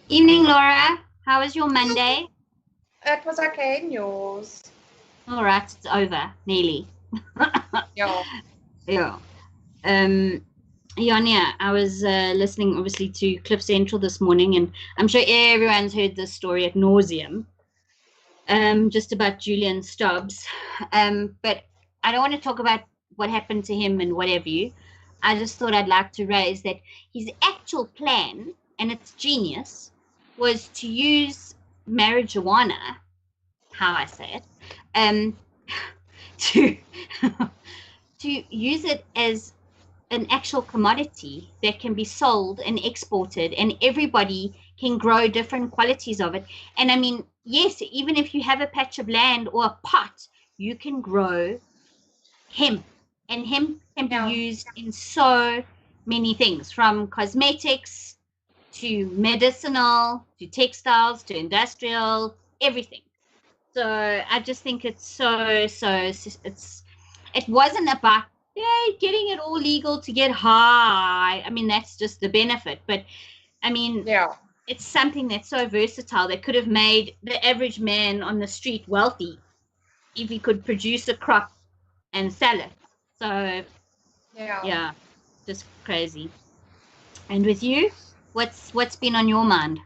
Evening, Laura. How was your Monday? It was okay in yours. All right, it's over, nearly. Yeah. Yeah. Um, yeah, I was listening obviously to Cliff Central this morning, and I'm sure everyone's heard this story at nauseum, just about Julian Stubbs. But I don't want to talk about what happened to him and what have you. I just thought I'd like to raise that his actual plan, and it's genius, was to use marijuana, how I say it, um, to to use it as an actual commodity that can be sold and exported, and everybody can grow different qualities of it. And I mean, yes, even if you have a patch of land or a pot, you can grow hemp, and hemp can be Yeah. used in so many things, from cosmetics to medicinal to textiles to industrial, everything. So I just think it's it wasn't about getting it all legal to get high. I mean, that's just the benefit. But I mean, Yeah. it's something that's so versatile that could have made the average man on the street wealthy if he could produce a crop and sell it. So Yeah. yeah, just crazy. And with you, what's been on your mind?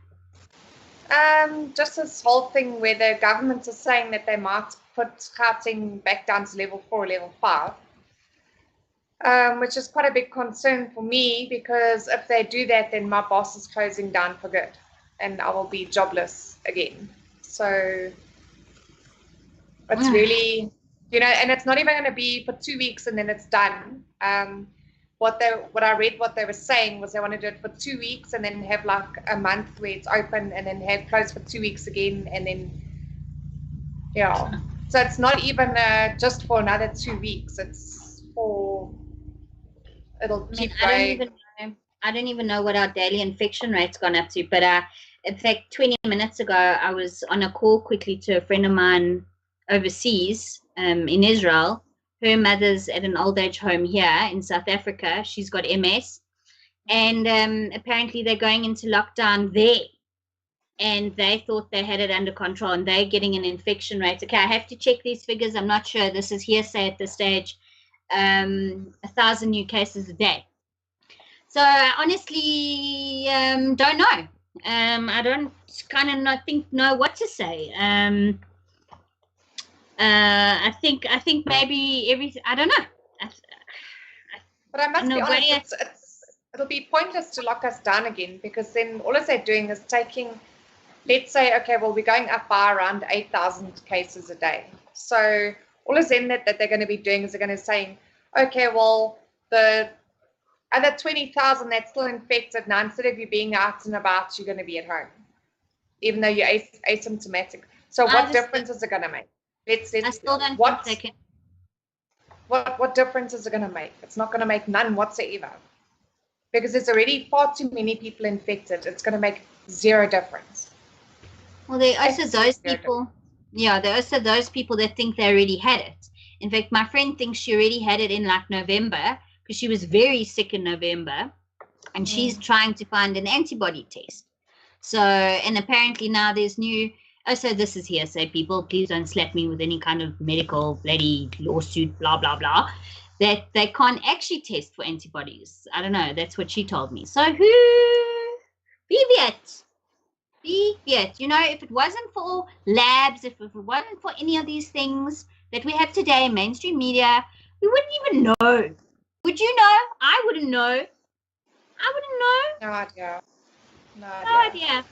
Just this whole thing where the government is saying that they might put Gauteng back down to level 4, level 5, which is quite a big concern for me because if they do that, then my boss is closing down for good and I will be jobless again. So it's really, and it's not even going to be for 2 weeks and then it's done. What I read, what they were saying was they want to do it for 2 weeks and then have like a month where it's open and then have closed for 2 weeks again and then yeah. So it's not even just for another 2 weeks. It's for it'll I mean, keep going. I don't even know what our daily infection rate's gone up to. But in fact, 20 minutes ago, I was on a call quickly to a friend of mine overseas, in Israel. Her mother's at an old age home here in South Africa. She's got MS, and apparently they're going into lockdown there. And they thought they had it under control, and they're getting an infection rate. Okay, I have to check these figures. I'm not sure. This is hearsay at this stage. 1,000 new cases a day. So I honestly don't know. I don't kind of know what to say. I think maybe everything. I don't know. But I must be honest, Nobody. it'll be pointless to lock us down again because then all they're doing is taking, let's say, okay, well, we're going up by around 8,000 cases a day. So all of them that they're going to be doing is they're going to say, okay, well, the other 20,000 that's still infected, now instead of you being out and about, you're going to be at home, even though you're asymptomatic. So what difference is it going to make? I still don't think they what can. what difference is it going to make? It's not going to make none whatsoever because there's already far too many people infected. It's going to make zero difference. Well, there are also Absolutely those zero difference. people. Yeah, there are also those people that think they already had it. In fact, my friend thinks she already had it in like November because she was very sick in November, and she's trying to find an antibody test. So, and apparently now there's new. Oh, so this is hearsay, people. Please don't slap me with any kind of medical bloody lawsuit, blah, blah, blah. That they can't actually test for antibodies. I don't know. That's what she told me. So, who? Be it. Be it. If it wasn't for labs, if it wasn't for any of these things that we have today in mainstream media, we wouldn't even know. Would you know? I wouldn't know. I wouldn't know. No idea. No No idea. idea.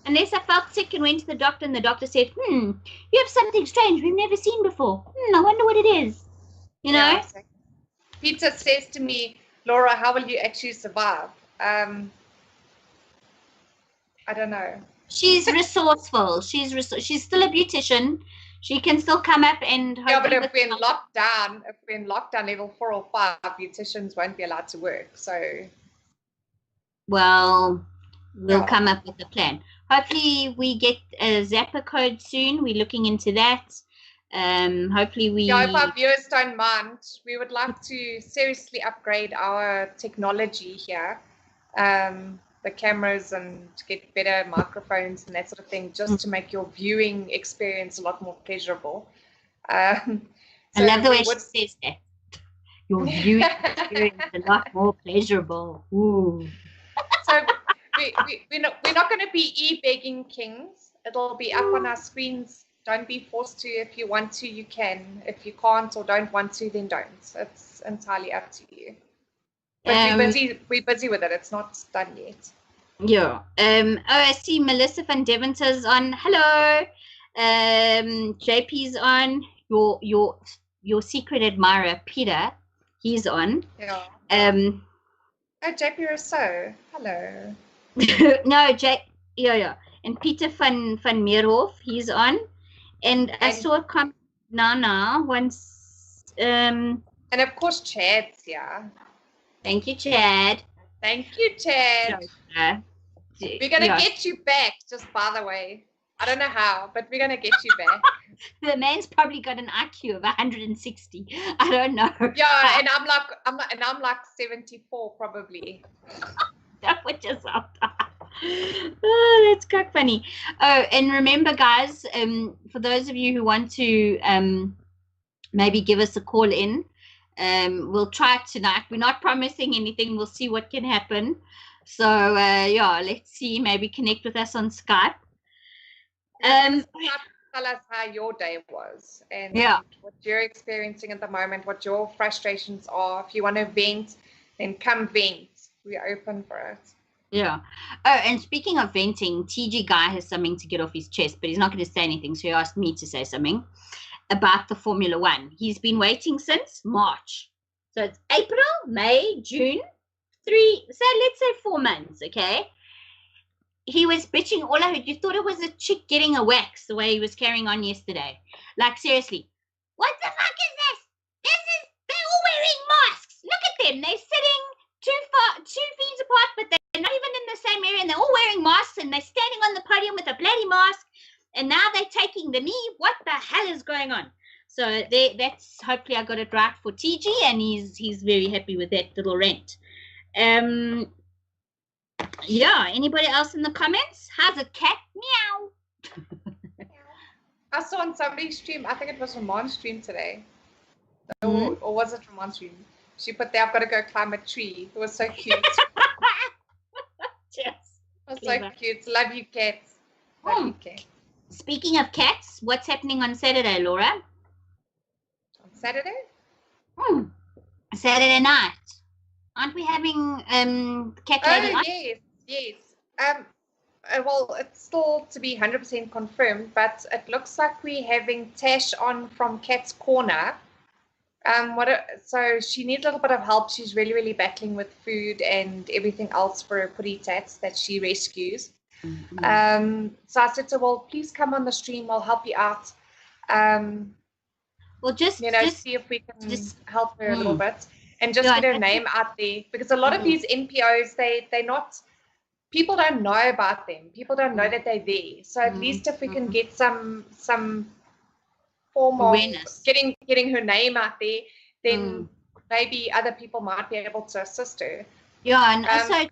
Unless I felt sick and went to the doctor, and the doctor said, you have something strange we've never seen before. I wonder what it is. You Yeah. know? Exactly. Peter says to me, Laura, how will you actually survive? I don't know. She's resourceful. She's still a beautician. She can still come up and Yeah, but hopefully if with we're in lockdown, level 4 or 5, beauticians won't be allowed to work. So well, we'll yeah. come up with a plan. Hopefully we get a Zapper code soon. We're looking into that. Hopefully Yeah, if our we viewers don't mind, we would like to seriously upgrade our technology here. the cameras and get better microphones and that sort of thing, just to make your viewing experience a lot more pleasurable. I love the way she says that. Your viewing experience a lot more pleasurable. Ooh. So we're not going to be e-begging kings. It'll be up on our screens. Don't be forced to. If you want to, you can. If you can't or don't want to, then don't. It's entirely up to you. But we're busy with it. It's not done yet. Yeah. I see Melissa van Devonter's on. Hello. JP's on. Your secret admirer, Peter, he's on. Yeah. Oh, JP Rousseau. Hello. No, yeah. And Peter van Meerhof, he's on. And I saw a comment now once. And of course, Chad's here. Thank you, Chad. Thank you, Chad. We're going to get you back, just by the way. I don't know how, but we're going to get you back. The man's probably got an IQ of 160. I don't know. Yeah, and I'm like 74 probably. That would just oh, that's quite funny. Oh, and remember, guys, for those of you who want to maybe give us a call in, we'll try it tonight. We're not promising anything. We'll see what can happen. So yeah, let's see. Maybe connect with us on Skype. Tell us how your day was and what you're experiencing at the moment, what your frustrations are. If you want to vent, then come vent. We're open for it. Yeah. Oh, and speaking of venting, TG Guy has something to get off his chest, but he's not going to say anything, so he asked me to say something about the Formula One. He's been waiting since March. So it's April, May, June, let's say 4 months, okay? He was bitching all I heard. You thought it was a chick getting a wax the way he was carrying on yesterday. Like, seriously. What the fuck is this? They're all wearing masks. Look at them. They're sitting 2 feet apart, but they're not even in the same area, and they're all wearing masks, and they're standing on the podium with a bloody mask, and now they're taking the knee. What the hell is going on? So that's, hopefully I got it right for TG, and he's very happy with that little rant. Yeah, anybody else in the comments? How's a cat? Meow. I saw on somebody's stream, I think it was Ramon's stream today. Or was it Ramon's stream? She put there, I've got to go climb a tree. It was so cute. Yes. It was so cute. Love you, cats. Love you, cats. Speaking of cats, what's happening on Saturday, Laura? On Saturday? Saturday night. Aren't we having cat lady? Oh, yes. Well, it's still to be 100% confirmed, but it looks like we're having Tash on from Cat's Corner. So she needs a little bit of help. She's really, really battling with food and everything else for her putty tats that she rescues. Mm-hmm. So I said to her, well, please come on the stream. I'll help you out. Well, just see if we can help her a little bit. And just get her name out there, because a lot of these NPOs, they're not, people don't know about them. People don't know that they're there. So at least if we can get some form awareness, of getting her name out there, then maybe other people might be able to assist her. Yeah, and also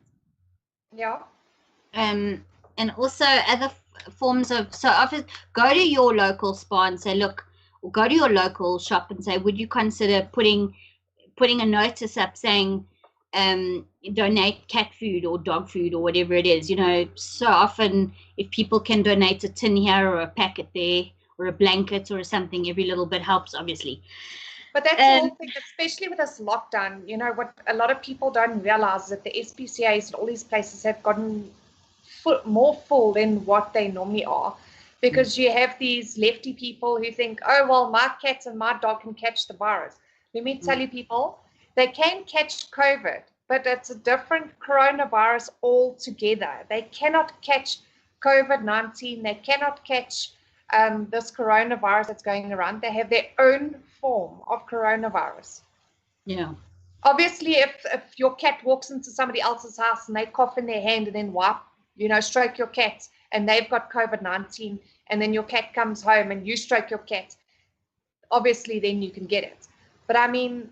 and also other forms of, so often go to your local spa and say, look, or go to your local shop and say, would you consider putting a notice up saying donate cat food or dog food or whatever it is. So often if people can donate a tin here or a packet there or a blanket or something, every little bit helps, obviously. But that's the whole thing, especially with this lockdown. What a lot of people don't realize is that the SPCAs and all these places have gotten more full than what they normally are, because you have these lefty people who think, oh, well, my cat and my dog can catch the virus. Let me tell you, people, they can catch COVID, but it's a different coronavirus altogether. They cannot catch COVID-19. They cannot catch this coronavirus that's going around. They have their own form of coronavirus. Yeah. Obviously, if your cat walks into somebody else's house and they cough in their hand and then stroke your cat and they've got COVID-19, and then your cat comes home and you stroke your cat, obviously then you can get it. But I mean,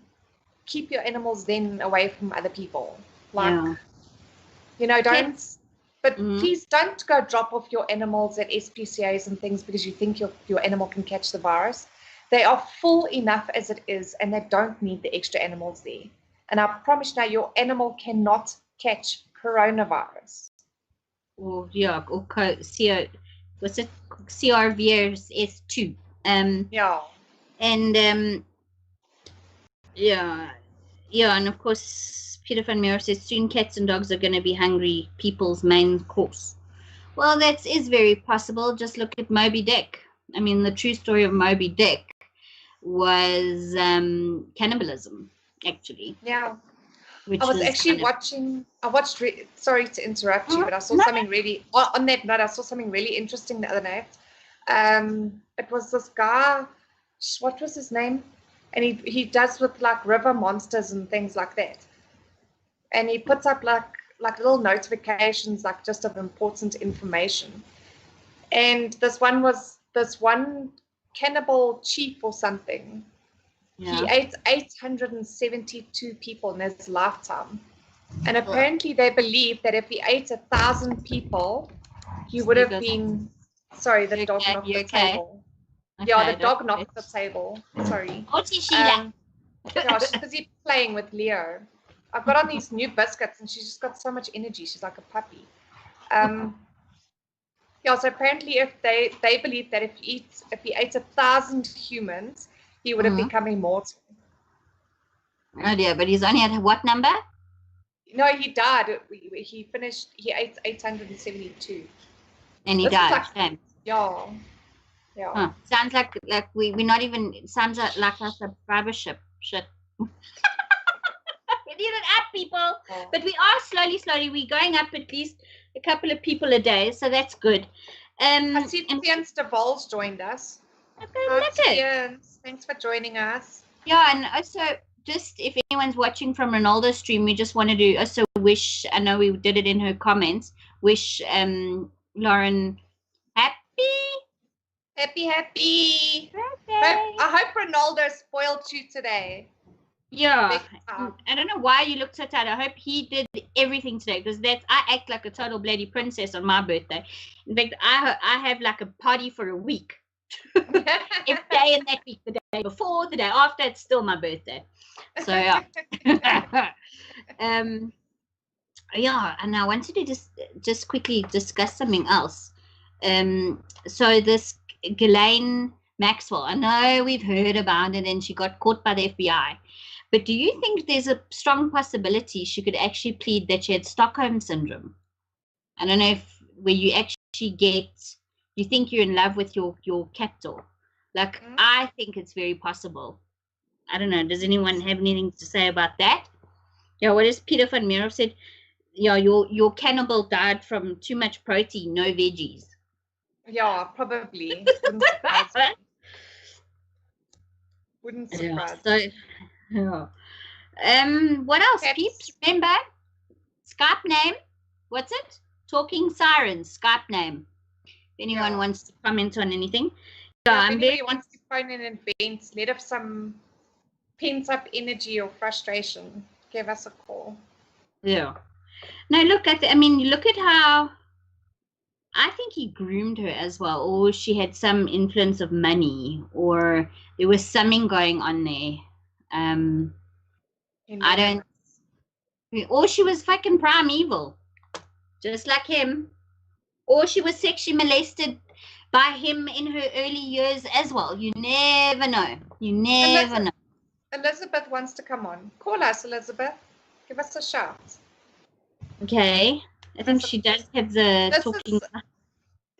keep your animals then away from other people. You know, don't. But Mhm. please don't go drop off your animals at SPCAs and things because you think your animal can catch the virus. They are full enough as it is, and they don't need the extra animals there. And I promise now, your animal cannot catch coronavirus. Or yeah, or what's it? CRVS2. Yeah. And yeah, and of course, Peter van Meer says soon cats and dogs are going to be hungry people's main course. Well, that is very possible. Just look at Moby Dick. I mean, the true story of Moby Dick was cannibalism, actually. Yeah. Which I was was actually watching. I watched. Sorry to interrupt you, but I saw something really on that note. I saw something really interesting the other night. It was this guy. What was his name? And he does with like river monsters and things like that. And he puts up like little notifications, like just of important information. And this one cannibal chief or something. Yeah. He ate 872 people in his lifetime. And apparently they believe that if he ate 1,000 people, he would have been. Sorry, the dog knocked the table. Okay, Yeah, the dog knocked the table. Sorry. Sheila. Yeah, she's busy playing with Leo. I've got on these new biscuits and she's just got so much energy. She's like a puppy. Yeah, so apparently if they believe that if he ate 1,000 humans, he would have become immortal. Oh dear, but he's only at what number? No, he died. He ate 872. And he died. Like, yeah. Huh. Sounds like we're not even, it sounds like us a barbership shit. We need it up, people. Oh. But we are slowly, we're going up at least a couple of people a day, so that's good. I see Tians de Vol's joined us. Okay, Tians, thanks for joining us. Yeah, and also, just if anyone's watching from Ronaldo's stream, we just wanted to also wish, I know we did it in her comments, wish Lauren happy birthday. I hope Ronaldo spoiled you today. Yeah, I don't know why you looked so tired. I hope he did everything today, because I act like a total bloody princess on my birthday. In fact, I have like a party for a week. Every day in that week, the day before, the day after, it's still my birthday. So yeah. Yeah, and I wanted to just quickly discuss something else. So this Ghislaine Maxwell, I know we've heard about it and she got caught by the FBI, but do you think there's a strong possibility she could actually plead that she had Stockholm syndrome? I don't know where you actually you think you're in love with your captor. Like, I think it's very possible. I don't know. Does anyone have anything to say about that? Yeah, what does Peter van Meer said? Yeah, your cannibal died from too much protein, no veggies. Yeah, probably. Wouldn't surprise. Yeah. What else, peeps? Remember, Skype name. What's it? Talking Sirens. Skype name. If anyone wants to comment on anything. Yeah, if anybody wants to phone in and vent, let off some pent-up energy or frustration, give us a call. Yeah. No, look at look at how I think he groomed her as well, or she had some influence of money, or there was something going on there. Or she was fucking primeval, just like him, or she was sexually molested by him in her early years as well. You never know. You never know. Elizabeth wants to come on. Call us, Elizabeth. Give us a shout. Okay. I think she does have the talking.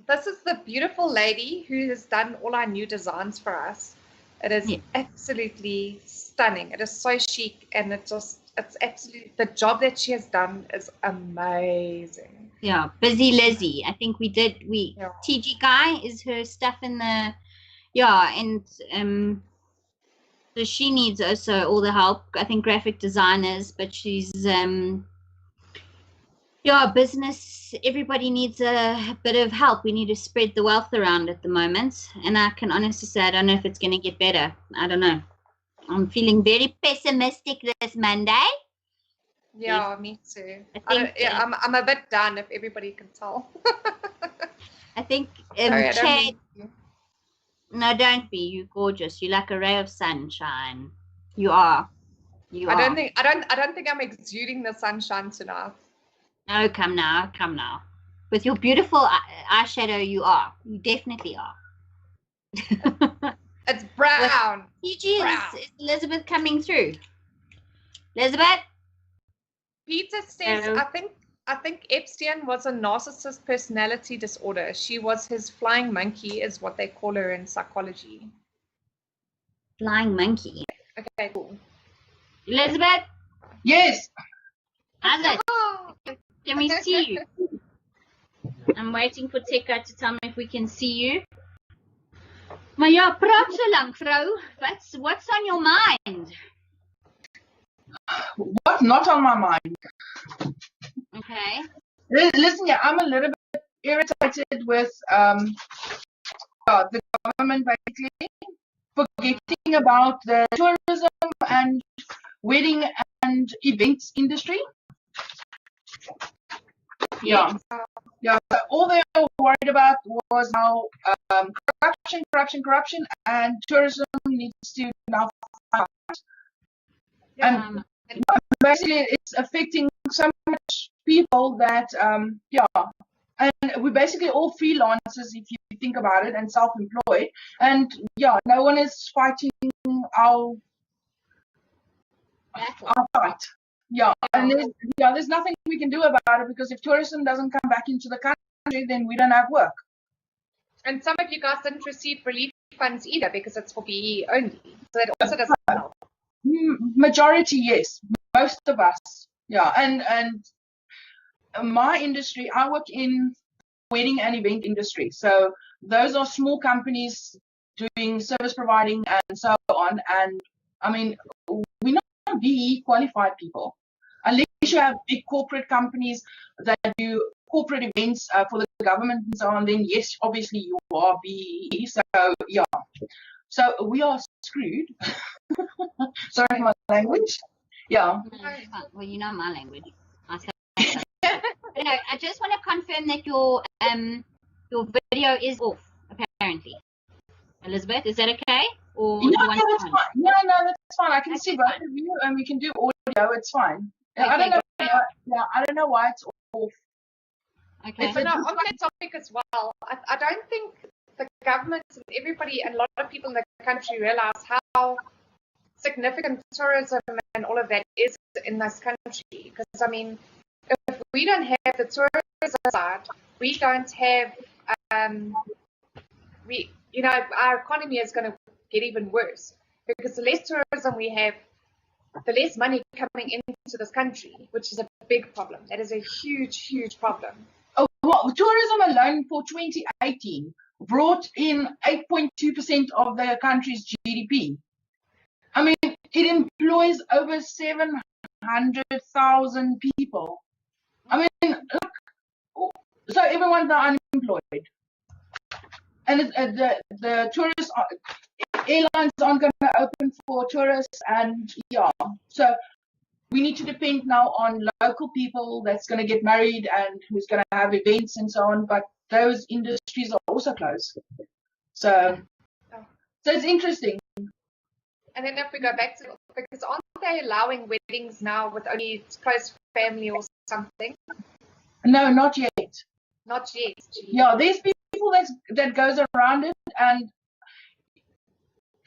This is the beautiful lady who has done all our new designs for us. It is absolutely stunning. It is so chic, and it's absolutely, the job that she has done is amazing. Yeah, Busy Lizzie. I think TG Guy is her stuff in the, and so she needs also all the help. I think graphic designers, but she's business. Everybody needs a bit of help. We need to spread the wealth around at the moment, and I can honestly say I don't know if it's going to get better. I don't know. I'm feeling very pessimistic this Monday. Yeah, me too. I I don't, think yeah, I'm a bit done if everybody can tell. I think Sorry, I don't Chad. mean to. No, don't be. You're gorgeous. You're like a ray of sunshine. You are. You I are. don't think I'm exuding the sunshine tonight. No, come now, come now. With your beautiful eyeshadow, you are. You definitely are. It's brown. PG, Brown. is Elizabeth coming through? Elizabeth? Peter says, Hello. I think Epstein was a narcissist personality disorder. She was his flying monkey, is what they call her in psychology. Flying monkey. Okay, cool. Elizabeth? Yes. How's it? Can we see you? I'm waiting for Tekka to tell me if we can see you. Maar ja, praat so lank, vrou. What's on your mind? What's not on my mind? Okay. Listen, yeah, I'm a little bit irritated with the government basically forgetting about the tourism and wedding and events industry. Yeah. Yeah. So all they were worried about was how corruption, and tourism needs to now fight. And basically, it's affecting so much people that and we're basically all freelancers if you think about it, and self-employed, and no one is fighting our fight. And there's nothing we can do about it, because if tourism doesn't come back into the country, then we don't have work. And some of you guys didn't receive relief funds either because it's for BE only, so that also doesn't help. Majority, yes, most of us, and my industry, I work in wedding and event industry, so those are small companies doing service providing and so on. And I mean, we're not BE qualified people unless you have big corporate companies that do corporate events for the government and so on. Then yes, obviously you are BE. So we are screwed. Sorry for my language. Yeah. Well, you know my language. I say that. No, I just want to confirm that your video is off, apparently. Elizabeth, is that okay? Or that's fine. No, that's fine. I can see both of you, and we can do audio. It's fine. Okay, I don't know. I don't know why it's off. Okay. But on that topic as well, I don't think the government and everybody and a lot of people in the country realize how significant tourism and all of that is in this country. Because I mean, if we don't have the tourism side, we don't have our economy is going to get even worse, because the less tourism we have, the less money coming into this country, which is a big problem. That is a huge, huge problem. Oh, well, tourism alone for 2018 brought in 8.2% of the country's GDP. I mean, it employs over 700,000 people. I mean, look, so everyone's now unemployed. And the tourist airlines aren't going to open for tourists, and so we need to depend now on local people that's going to get married and who's going to have events and so on. But those industries are also closed. So it's interesting. And then if we go back to, because aren't they allowing weddings now with only close family or something? No, not yet. Not yet. Geez. Yeah, there's people that goes around it, and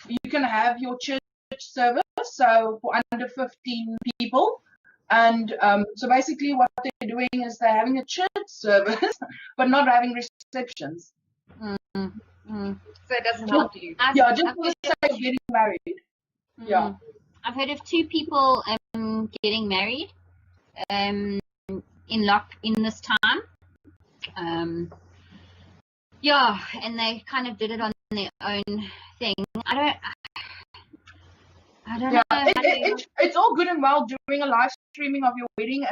you can have your church service, so for under 15 people. And so basically what they're doing is they're having a church service, but not having receptions. So it doesn't help you. Just for the sake of getting married. Yeah. I've heard of 2 people getting married in this time. And they kind of did it on their own thing. I don't know. It's all good and well doing a live streaming of your wedding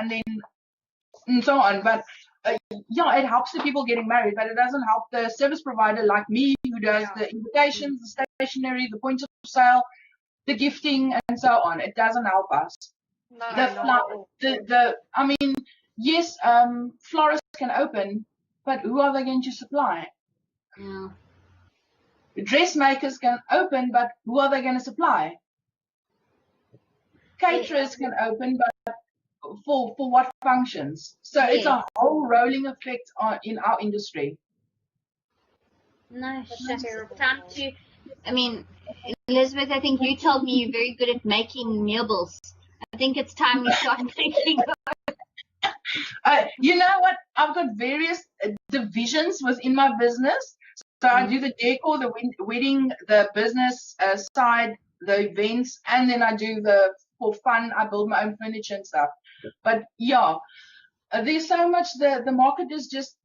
and so on, but it helps the people getting married, but it doesn't help the service provider like me, who does the invitations, the stationery, the points of sale, the gifting, and so on. It doesn't help us. No, The not at all. I mean, yes, florists can open, but who are they going to supply? Yeah. Dressmakers can open, but who are they going to supply? Caterers can open, but for what functions? So it's Yes. a whole rolling effect in our industry. No, That's shit. terrible. Time to. I mean, Elizabeth, I think you told me you're very good at making meal bills. I think it's time we start making. You know what? I've got various divisions within my business. So I do the decor, the wedding, the business side, the events, and then I do for fun. I build my own furniture and stuff. But yeah, there's so much. The market is just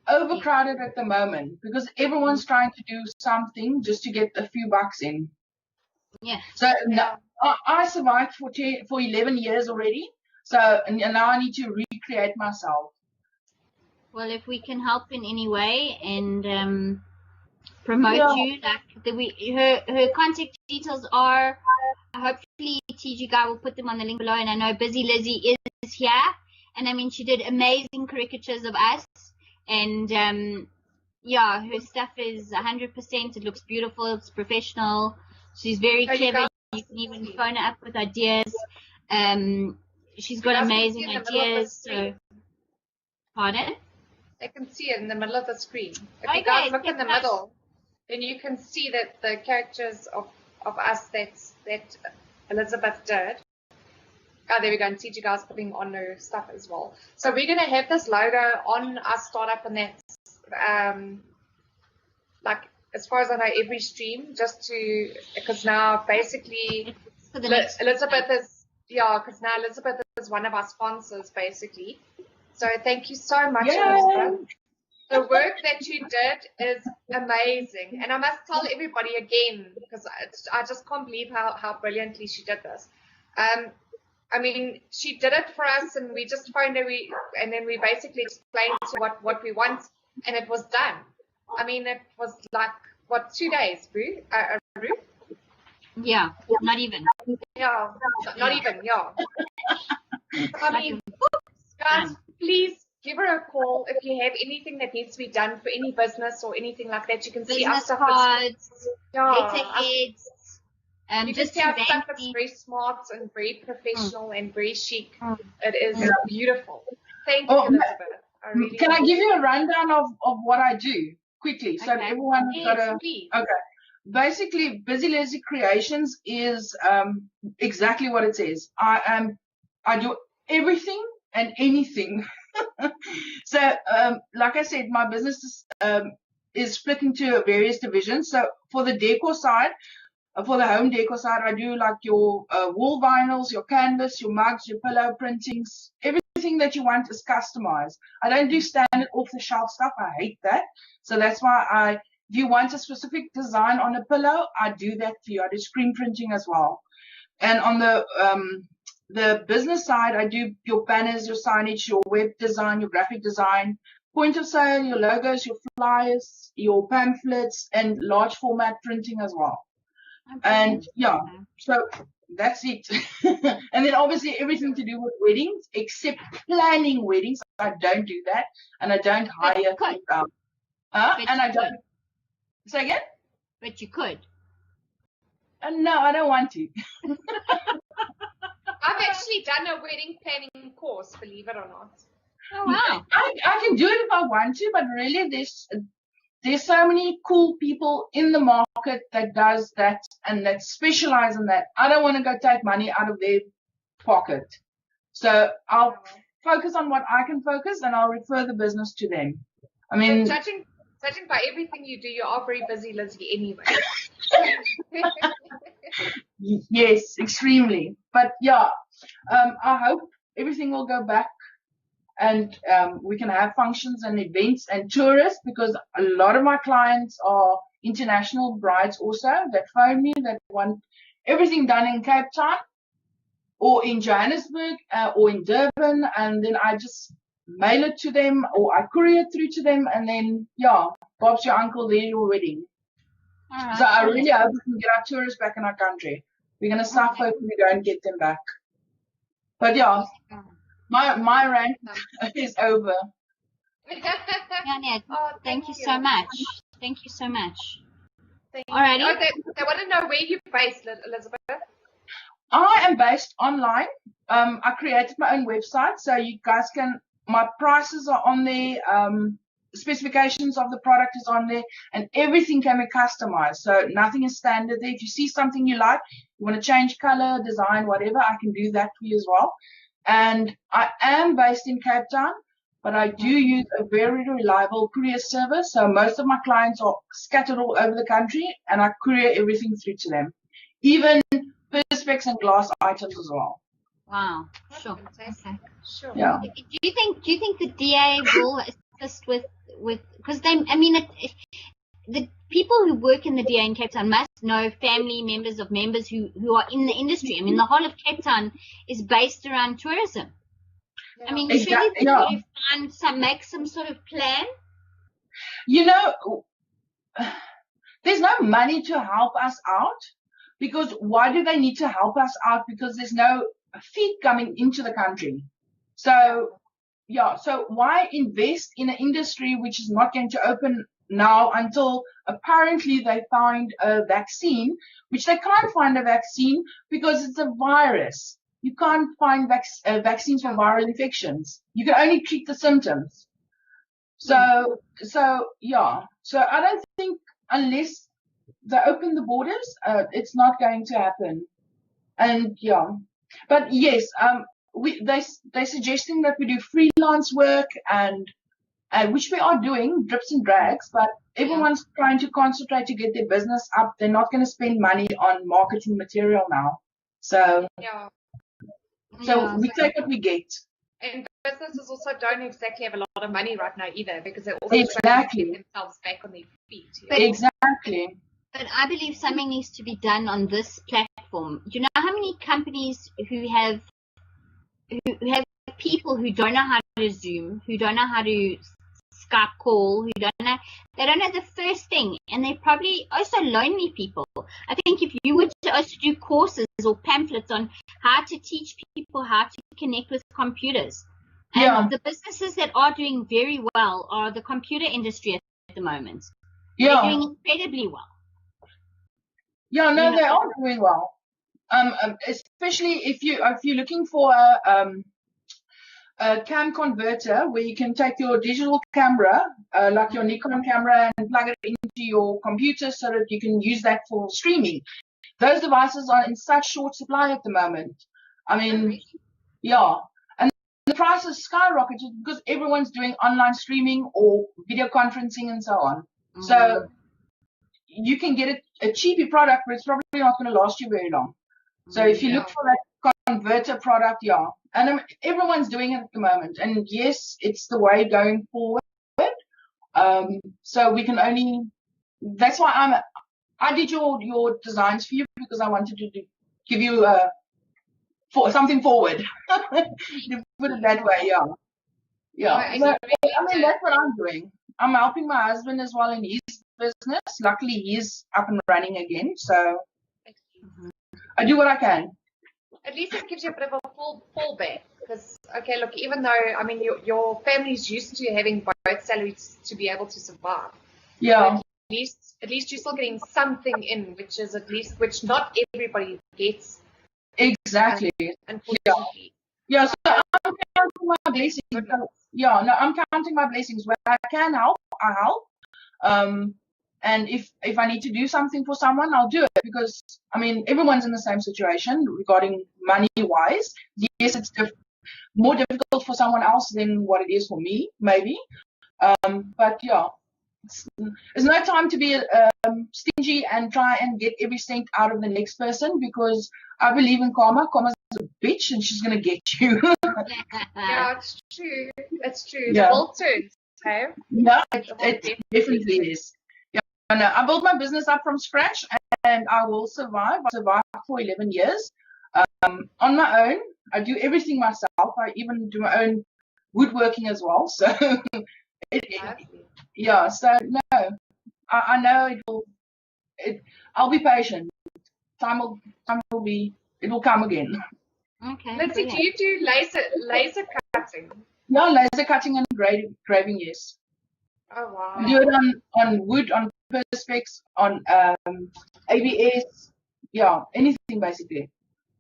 overcrowded at the moment because everyone's trying to do something just to get a few bucks in. Yeah. So Yeah. I survived for 11 years already. So and now I need to recreate myself. Well, if we can help in any way and promote Yeah. you, like her contact details are. Hopefully, TG Guy will put them on the link below. And I know Busy Lizzie is here, and I mean she did amazing caricatures of us, and yeah, her stuff is 100%. It looks beautiful. It's professional. She's very So you clever. guys You can even see. phone her up with ideas. She's got guys can amazing see in the middle of the ideas. screen. So, pardon? They can see it in the middle of the screen. If you Okay, guys look in the keep us- middle, then you can see that the characters of us that Elizabeth did. Oh, there we go. And TG Guys putting on her stuff as well. So we're gonna have this logo on our startup, and that's like as far as I know, every stream, just to because now basically for the next Elizabeth is because now Elizabeth is one of our sponsors basically. So thank you so much, Yay! Elizabeth. The work that you did is amazing, and I must tell everybody again because I just can't believe how brilliantly she did this. I mean, she did it for us, and we just phoned her, and then we basically explained to what we want, and it was done. I mean, it was like what 2 days, Boo? Boo? Yeah, not even. Yeah, not even. Yeah. I mean, guys, please give her a call if you have anything that needs to be done for any business or anything like that. You can see our Business stuff cards, yeah, letterheads. you can Just see to our stuff thank is me. very smart and very professional and very chic. Mm. It is beautiful. Thank you, Oh, Elizabeth. I really Can I give you a rundown of what I do quickly so Okay. everyone has got Yes, a please. okay. Basically, Busy Lizzie Creations is exactly what it says. I do everything and anything. So, like I said, my business is split into various divisions. So, for the decor side, for the home decor side, I do like your wall vinyls, your canvas, your mugs, your pillow printings. Everything that you want is customized. I don't do standard off-the-shelf stuff. I hate that. So that's why if you want a specific design on a pillow, I do that for you. I do screen printing as well. And on the business side, I do your banners, your signage, your web design, your graphic design, point of sale, your logos, your flyers, your pamphlets, and large format printing as well. And yeah, so that's it. And then obviously everything to do with weddings, except planning weddings. I don't do that, and I don't But hire you could. people. But And I you don't. could. Say again? But you could. No, I don't want to. I've actually done a wedding planning course, believe it or not. Oh wow. I can do it if I want to, but really there's so many cool people in the market that does that and that specialize in that. I don't want to go take money out of their pocket. So I'll focus on what I can focus and I'll refer the business to them. I mean, so judging by everything you do, you are very busy, Lizzie, anyway. yes, extremely. But yeah, I hope everything will go back and we can have functions and events and tourists because a lot of my clients are international brides also that phone me that want everything done in Cape Town or in Johannesburg or in Durban, and then I just mail it to them or I courier it through to them, and then yeah, Bob's your uncle, there's your wedding. All So right. I really hope we can get our tourists back in our country. We're gonna suffer if we don't get them back. But yeah, my rant is over. Yania, Oh, thank you so much. Thank you so much. Thank you. Alrighty. Oh, they want to know where you're based, Elizabeth. I am based online. I created my own website, so you guys can. My prices are on there. Specifications of the product is on there, and everything can be customized. So nothing is standard there. If you see something you like, you want to change color, design, whatever, I can do that for you as well. And I am based in Cape Town, but I do use a very reliable courier service. So most of my clients are scattered all over the country, and I courier everything through to them, even perspex and glass items as well. Wow. That's Sure. fantastic. Okay. Sure. Yeah. Do you think the DA will assist with because the people who work in the DA in Cape Town must know family members of members who are in the industry. I mean, the whole of Cape Town is based around tourism. Yeah. I mean, Exactly, surely yeah. you make some sort of plan. You know, there's no money to help us out, because why do they need to help us out? Because there's no feed coming into the country. So yeah, so why invest in an industry which is not going to open now until apparently they find a vaccine, which they can't find a vaccine because it's a virus. You can't find vaccines for viral infections. You can only treat the symptoms. So yeah. So I don't think unless they open the borders, it's not going to happen. And yeah, but yes, they're suggesting that we do freelance work and which we are doing, drips and drags, but everyone's trying to concentrate to get their business up. They're not going to spend money on marketing material now. So we take what we get. And businesses also don't exactly have a lot of money right now either, because they're also trying to get themselves back on their feet. Exactly. But I believe something needs to be done on this platform. Do you know how many companies who have people who don't know how to Zoom, who don't know how to Skype call, they don't know the first thing, and they're probably also lonely people. I think if you were to also do courses or pamphlets on how to teach people how to connect with computers, and the businesses that are doing very well are the computer industry at the moment. They're doing incredibly well. Yeah, no, they are doing well. Especially if you're looking for a cam converter where you can take your digital camera, like your Nikon camera, and plug it into your computer so that you can use that for streaming. Those devices are in such short supply at the moment. I mean, yeah. And the prices skyrocketed because everyone's doing online streaming or video conferencing and so on. So you can get a cheaper product, but it's probably not going to last you very long. So if you look for that converter product, and everyone's doing it at the moment. And yes, it's the way going forward. So we can only. That's why I did your designs for you, because I wanted to give you something forward. To put it that way, yeah. So, I mean, that's what I'm doing. I'm helping my husband as well in his business. Luckily, he's up and running again. So I do what I can. At least it gives you a bit of a fallback. Because, okay, look, even though, I mean, your family's used to having both salaries to be able to survive. Yeah. At least you're still getting something in, which not everybody gets. Exactly. Unfortunately. Yeah, so I'm counting my blessings. I'm counting my blessings. Where I can help, I help. And if I need to do something for someone, I'll do it, because I mean everyone's in the same situation regarding money wise. Yes, it's more difficult for someone else than what it is for me, maybe. But yeah, there's no time to be stingy and try and get every cent out of the next person, because I believe in karma. Karma's a bitch, and she's gonna get you. Yeah, it's true. It's true. Yeah. The world turns. Okay? Yeah, it definitely is. Yeah, I built my business up from scratch, and I will survive. I survived for 11 years on my own. I do everything myself. I even do my own woodworking as well. So, so no, I know it will. I'll be patient. Time will be. It will come again. Okay. Lindsay, do Brilliant. you do laser cutting? No, laser cutting and graving, yes. Oh wow. I do it on wood, on perspex, on ABS, yeah, anything basically.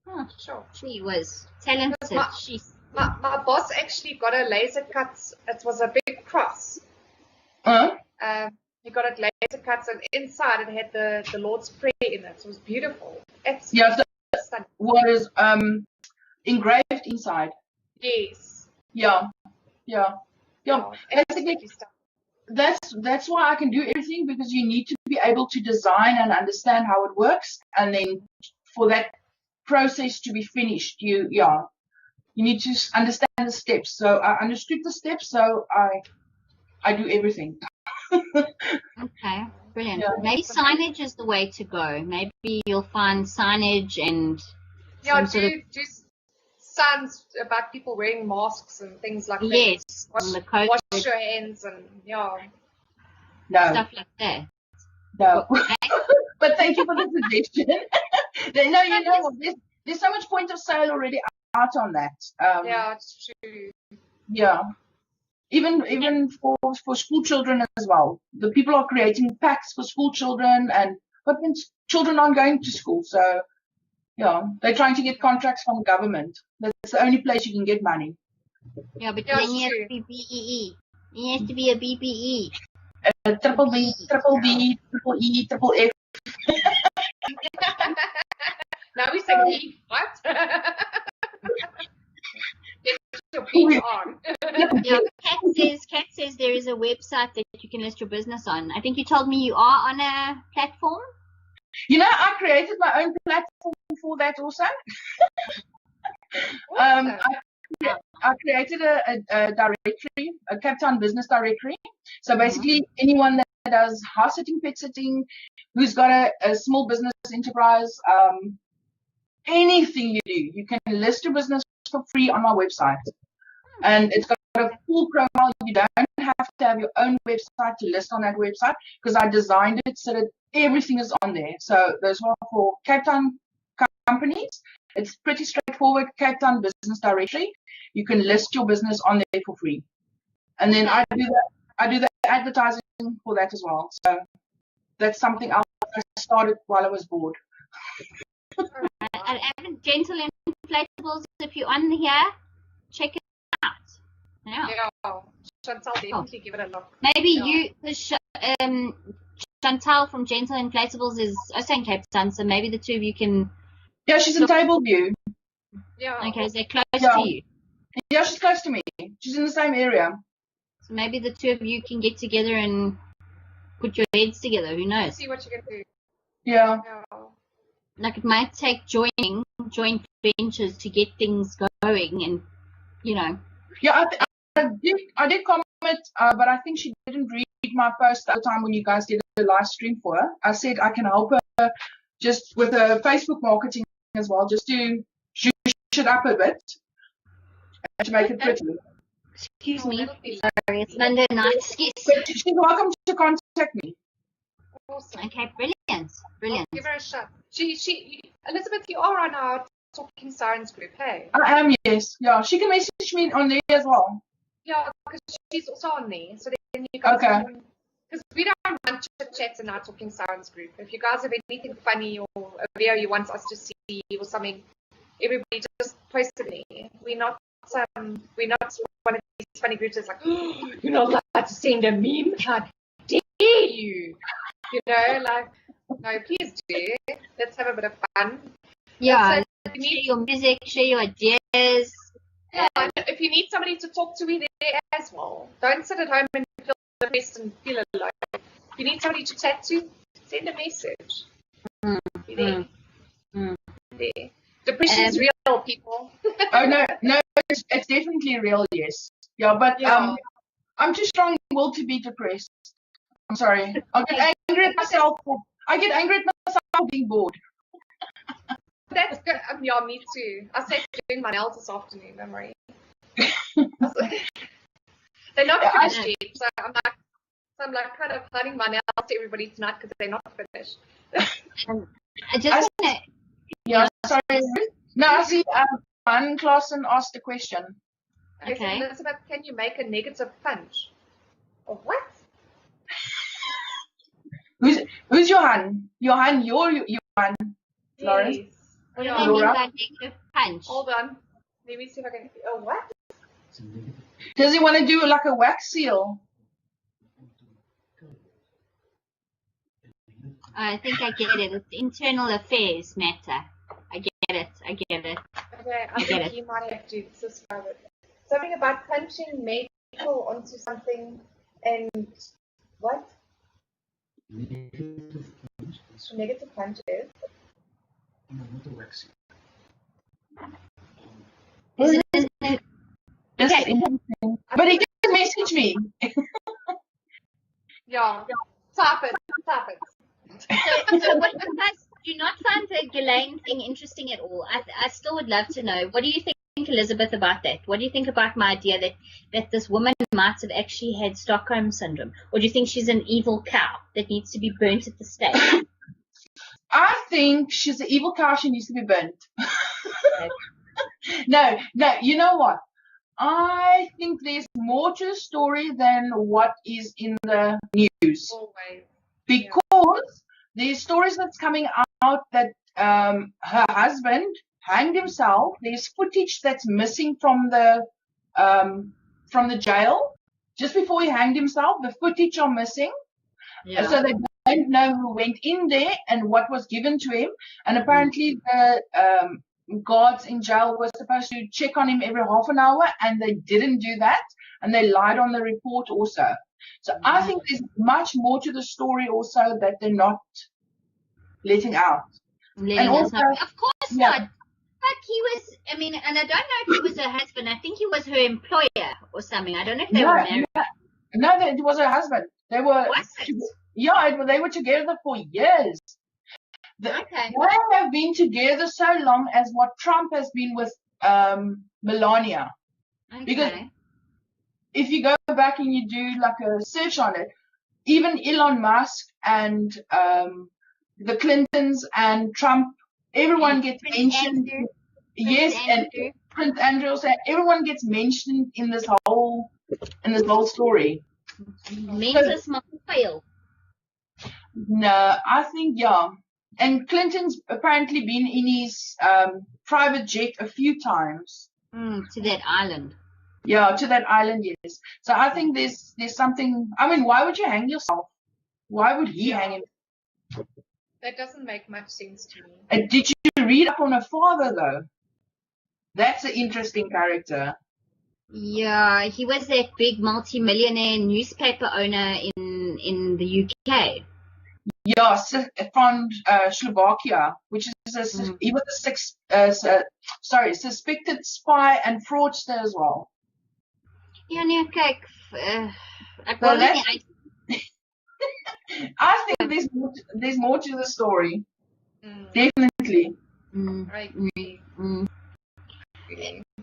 Oh, Sure. she was talented. She's My boss actually got a laser cut. It was a big cross. Uh, He got it laser cut, and inside it had the Lord's Prayer in it. It was beautiful. yeah, so Stunning. what is engraved inside. Yes. Yeah. Basically, Absolutely stunning. that's why I can do everything, because you need to be able to design and understand how it works, and then for that process to be finished, you need to understand the steps. So I understood the steps, so I do everything. okay. Brilliant. Yeah. Maybe signage is the way to go. Maybe you'll find signage and Yeah, some sort of do signs about people wearing masks and things like that. yes, on the coat, Wash your hands and No, stuff like that. no. Okay. But thank you for the suggestion. No, you know what? There's so much point of sale already out on that. yeah, it's true. Yeah. Even for school children as well. The people are creating packs for school children, but when children aren't going to school, so yeah, they're trying to get contracts from government. That's the only place you can get money. Yeah, but Yeah, then you have true. to be BEE. You have to be a BBE. Triple B, triple D, triple E, triple F. Now we say E. What? Get your feet on. Yeah, Kat says there is a website that you can list your business on. I think you told me you are on a platform. You know, I created my own platform for that also. I created a directory, a Cape Town business directory. So basically, anyone that does house sitting, pet sitting, who's got a small business enterprise, anything you do, you can list your business for free on my website. And it's got a full profile. You don't have to have your own website to list on that website, because I designed it so that everything is on there. So those are for Cape Town companies. It's pretty straightforward. Cape Town business directory. You can list your business on there for free, and then I do the advertising for that as well. So that's something else I started while I was bored. And Gentle Inflatables, if you're on here, check it out. Yeah. Chantal, definitely give it a look. Maybe you, Chantal from Gentle Inflatables is also in Cape Town, so maybe the two of you can. Yeah, she's in Tableview. Yeah. Okay, is they close to you? Yeah, she's close to me. She's in the same area. So maybe the two of you can get together and put your heads together. Who knows? See what you can do. Yeah. Like it might take joint ventures to get things going, and Yeah, I did comment, but I think she didn't read my post the other time when you guys did a live stream for her. I said I can help her just with her Facebook marketing as well, just to zhuzh it up a bit and to make it pretty. Excuse me. Sorry, it's Monday night. Excuse. She's welcome to contact me. Awesome. Okay, brilliant. I'll give her a shot. Elizabeth, you are on our Talking Sirens group, hey? I am, yes. Yeah, she can message me on there as well. Yeah, because she's also on there. So then you guys can, because we don't want chit chats in our Talking Sirens group. If you guys have anything funny or a video you want us to see or something, everybody just post it to me. We're not one of these funny groups that's like, oh, you're not allowed to send a meme. How dare you? You know, like, no, please do. Let's have a bit of fun. Yeah, share your music, share your ideas. Yeah, and if you need somebody to talk to, we're there as well. Don't sit at home and feel depressed and feel alone. If you need somebody to chat to, send a message. Be there. There. Depression is real, people. Oh no, it's definitely real, yes. Yeah, but I'm too strong-willed to be depressed. I'm sorry. I get angry at myself for being bored. That's good. Yeah, me too. I said doing my nails this afternoon, don't worry. They're not finished yet, so I'm like kind of hiding my nails to everybody tonight because they're not finished. I just want to. Yeah, sorry. No, I see. Johan Clausen asked a question. They said, Okay. Elizabeth, can you make a negative punch? Or what? Who's Johan? Johan, you're Johan, Lawrence. Yes. What do Yeah. they mean Laura? by negative punch? Hold on. Let me see if I can. Oh, what? Does he want to do like a wax seal? I think I get it. It's internal affairs matter. I get it. Okay, I get think it. you might have to subscribe it. Something about punching metal onto something and what? Negative punch is? Isn't it? This is Okay. interesting. But he did message me. Yeah. Tap it. So what you guys do not find the Ghislaine thing interesting at all? I still would love to know. What do you think, Elizabeth, about that? What do you think about my idea that this woman might have actually had Stockholm syndrome? Or do you think she's an evil cow that needs to be burnt at the stake? I think she's an evil cow. She needs to be burnt. No, you know what? I think there's more to the story than what is in the news. Always. Because there's stories that's coming out that her husband hanged himself. There's footage that's missing from the jail just before he hanged himself. The footage are missing. Yeah. So they don't know who went in there and what was given to him. And apparently the guards in jail were supposed to check on him every half an hour, and they didn't do that, and they lied on the report also. So I think there's much more to the story also that they're not letting out. Letting us know. Of course yeah. not. But he was, I mean, and I don't know if he was her husband. I think he was her employer or something. I don't know if they were married. No, it was her husband. They were. Was it? Yeah, they were together for years. Okay. They have been together so long as what Trump has been with Melania. Okay. Because if you go back and you do like a search on it, even Elon Musk and the Clintons and Trump, everyone gets mentioned. Yes, and Prince Andrew, everyone gets mentioned in this whole story. Mental small fail. No, I think yeah. And Clinton's apparently been in his private jet a few times. To that island. Yeah, to that island, yes. So I think there's something. I mean, why would you hang yourself? Why would he hang himself? That doesn't make much sense to me. Did you read up on her father though? That's an interesting character. Yeah, he was that big multi-millionaire newspaper owner in the UK. Yeah, from Slovakia, which is he was a suspected spy and fraudster as well. Ja, nee, kyk, ek So wil nie I think there's more to the story. Definitely. I agree.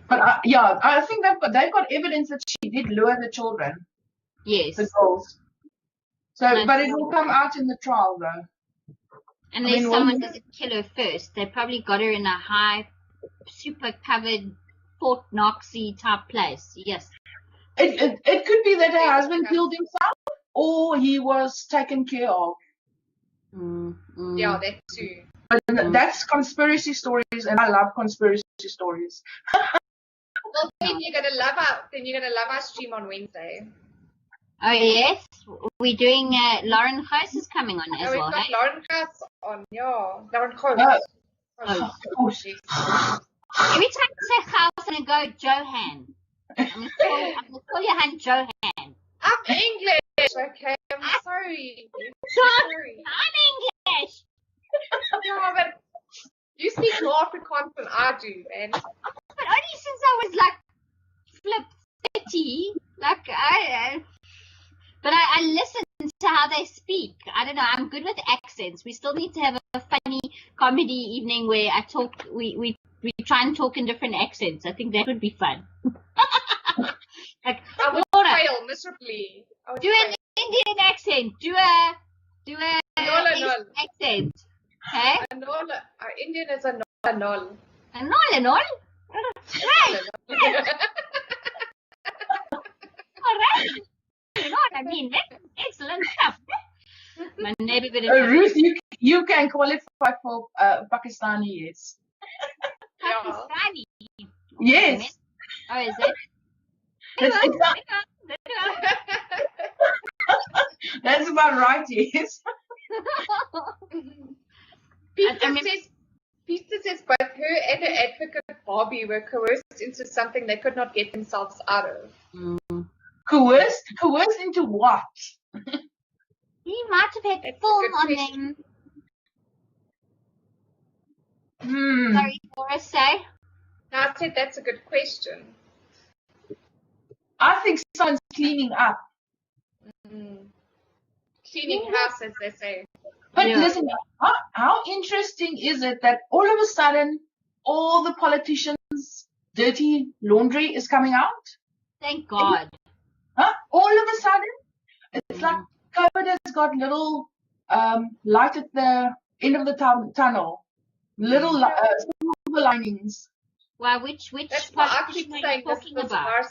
But I think they've got evidence that she did lure the children. Yes. The girls. So, but it will come out in the trial though. Unless someone doesn't kill her first. They probably got her in a high, super covered Fort Knoxy type place. Yes. It could be that her husband killed himself, or he was taken care of. Yeah, that too. But that's conspiracy stories, and I love conspiracy stories. Well, then you're gonna love our stream on Wednesday. Oh yes, we're doing. Lauren Huis is coming on as well. We've got Lauren Huis on. Yeah, Lauren Huis. Every time I say Huis, I'm gonna go Johan. I'm gonna call your hand Johan. I'm English. Okay, I'm sorry. Sorry. I'm English. No, but you speak more Afrikaans than I do, man. But only since I was like flip 30, like but I listen to how they speak. I don't know. I'm good with accents. We still need to have a funny comedy evening where I talk. We try and talk in different accents. I think that would be fun. Like I would fail miserably. Do an Indian accent. Do a accent. Okay. Indian is a null. A null. Right. All right. You know what I mean? That's excellent stuff. My neighbor Ruth, you can qualify for Pakistani, yes. Pakistani. Yes. Oh, is that? It's not, that's about right, yes. Peter says both her and her advocate Bobby were coerced into something they could not get themselves out of. Coerced into what? He might have had film on them. Sorry, Laura, say. No, I said that's a good question. I think someone's cleaning up. Cleaning house, as they say. But listen, how interesting is it that all of a sudden all the politicians' dirty laundry is coming out? Thank God. All of a sudden, it's like COVID has got little light at the end of the tunnel, little silver linings. Well, which that's what I keep saying. Talking this about?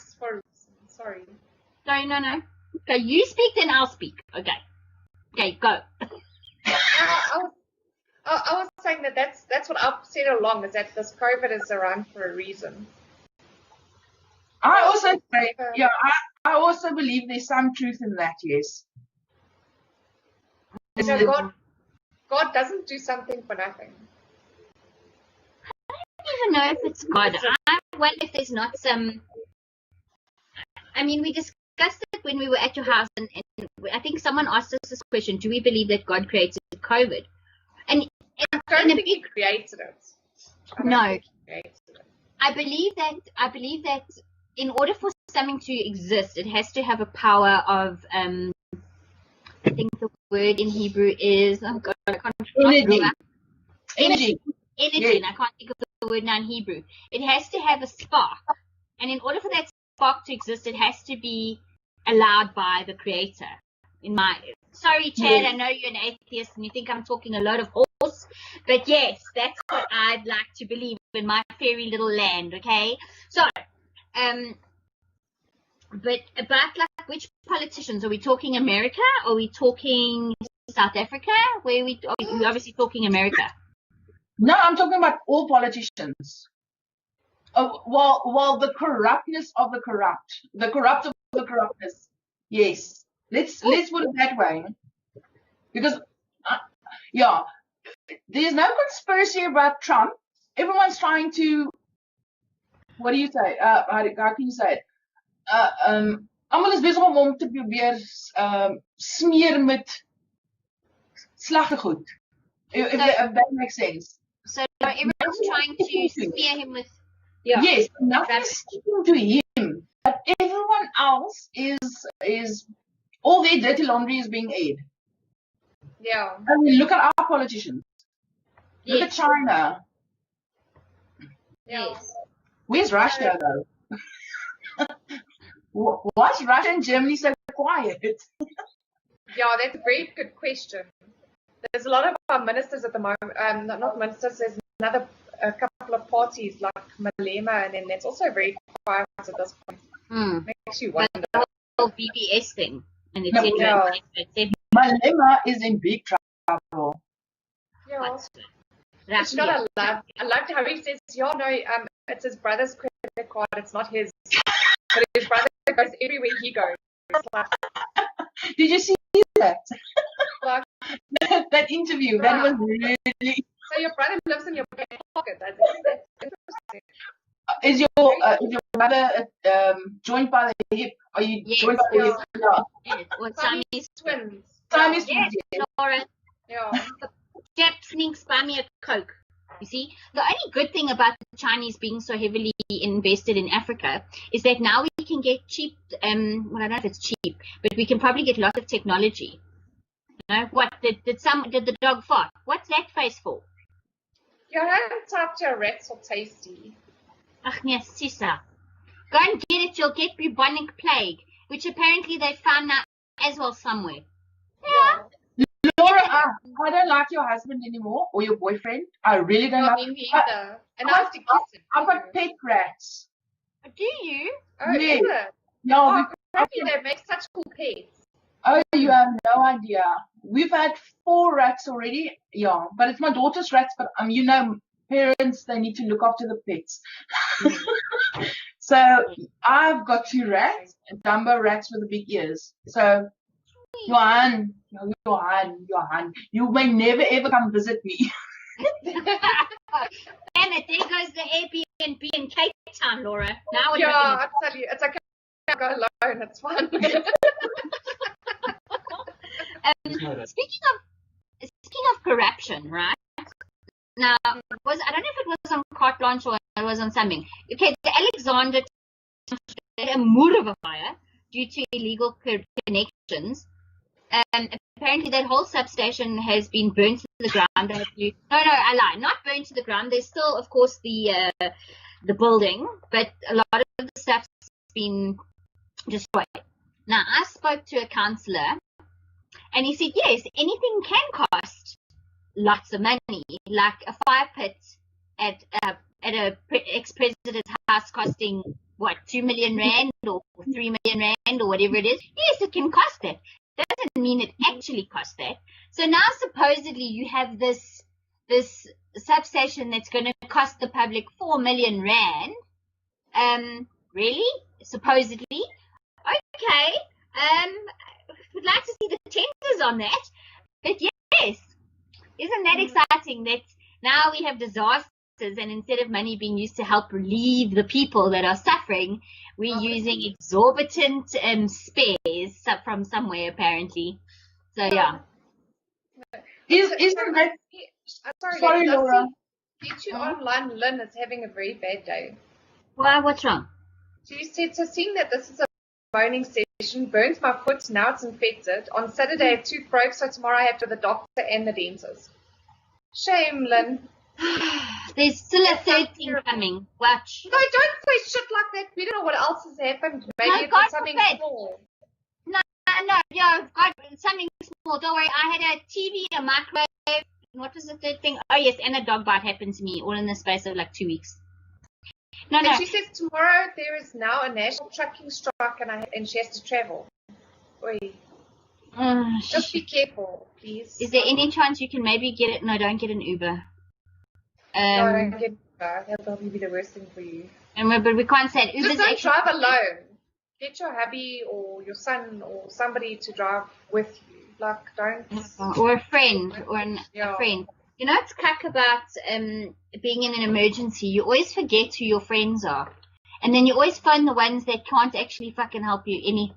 Sorry. Sorry, no. Okay, you speak, then I'll speak. Okay, go. I was saying that's what I've said along, is that this COVID is around for a reason. I also say, I also believe there's some truth in that, yes. So God doesn't do something for nothing. I don't even know if it's God. I wonder if there's not some. I mean, we discussed it when we were at your house, and I think someone asked us this question: do we believe that God created COVID? And I don't think He created it. No. I believe that in order for something to exist, it has to have a power of I think the word in Hebrew is energy. Energy. Yes. And I can't think of the word now in Hebrew. It has to have a spark, and in order for that spark to exist, it has to be allowed by the Creator. Sorry, Chad, I know you're an atheist and you think I'm talking a load of horse, but yes, that's what I'd like to believe in my fairy little land. Okay, so but about like which politicians are we talking? America? Or are we talking South Africa? Where are we obviously talking America? No, I'm talking about all politicians. Well, the corruptness of the corrupt, the corrupt of the corruptness. Yes, let's put it that way, because there's no conspiracy about Trump. Everyone's trying to. What do you say? How can you say it? Almal is besig om te probeer smeer met slagtegoed. If that makes sense. So everyone's trying to smear him with. Yes, nothing's sticking to him, but everyone else is all their dirty laundry is being aired. Yeah. I mean, look at our politicians. Look at China. Yes. Where's Russia though? Why's Russia and Germany so quiet? Yeah, that's a very good question. There's a lot of our ministers at the moment, not ministers, there's a couple of parties like Malema, and then that's also very quiet at this point. Makes you wonder. The whole BBS thing. And it's Malema is in big trouble. Yeah. But you know, I loved how he says, it's his brother's credit card, it's not his. But his brother goes everywhere he goes. Like, did you see that? That interview, that was really. So your brother lives in your back pocket. That's interesting. Is your brother joined by the hip? Are you joined by the hip? Yeah. Or Siamese twins. Siamese twins. Laura. Yeah. Jap sneaks buy me a Coke. You see, the only good thing about the Chinese being so heavily invested in Africa is that now we can get cheap. Well, I don't know if it's cheap, but we can probably get lots of technology. You know, what did the dog fart? What's that face for? Your hands up to rats are tasty. Ach, yes, Sisa. Go and get it. You'll get bubonic plague, which apparently they found out as well somewhere. Yeah. Laura, I don't like your husband anymore or your boyfriend. I really don't like. Me either. And I have to kiss him. I've got pet rats. Do you? Oh, Yeah. is it? Yeah, Oh, apparently they make such cool pets. Oh, you have no idea. We've had 4 rats already. Yeah, but it's my daughter's rats. But you know, parents, they need to look after the pets. So I've got 2 rats, and Dumbo rats with the big ears. So Johan, you may never ever come visit me. And there goes the Airbnb in Cape Town, Laura. Now we're I tell you, it's okay. I'll go alone. It's fun. Speaking of corruption, right? Now, I don't know if it was on Carte Blanche or it was on something. Okay, the Alexander a moor fire due to illegal connections. Apparently, that whole substation has been burnt to the ground. I lie, not burnt to the ground. There's still, of course, the building, but a lot of the stuff's been destroyed. Now, I spoke to a councillor, and he said, yes, anything can cost lots of money, like a fire pit at a ex-president's house costing, 2 million rand or 3 million rand or whatever it is. Yes, it can cost that. Doesn't mean it actually costs that. So now supposedly you have this substation that's going to cost the public 4 million rand. Really? Supposedly? Okay. Would like to see the tenders on that. But yes, isn't that exciting that now we have disasters and instead of money being used to help relieve the people that are suffering, we're using exorbitant spares from somewhere apparently. So yeah. Isn't that? Sorry, Laura. Get You Online Lynn is having a very bad day. Why? What's wrong? She said, so seeing that this is a moaning session, burnt my foot, now it's infected. On Saturday I have 2 probes, so tomorrow I have to the doctor and the dentist. Shame, Lynn. There's still a third thing coming. Watch. No, don't say shit like that. We don't know what else has happened. Maybe it was something small. No, yeah, I've got something small. Don't worry, I had a TV, a microwave. What was the third thing? Oh, yes, and a dog bite happened to me all in the space of like 2 weeks. No. She says tomorrow there is now a national trucking strike and she has to travel. Oi. Just be careful, please. Is there any chance you can maybe get it? No, don't get an Uber. No, don't get an Uber. That'll probably be the worst thing for you. But we can't say it. Just don't drive alone. Get your hubby or your son or somebody to drive with you. Like, don't. Or a friend or a friend. You know, it's cack about being in an emergency. You always forget who your friends are. And then you always phone the ones that can't actually fucking help you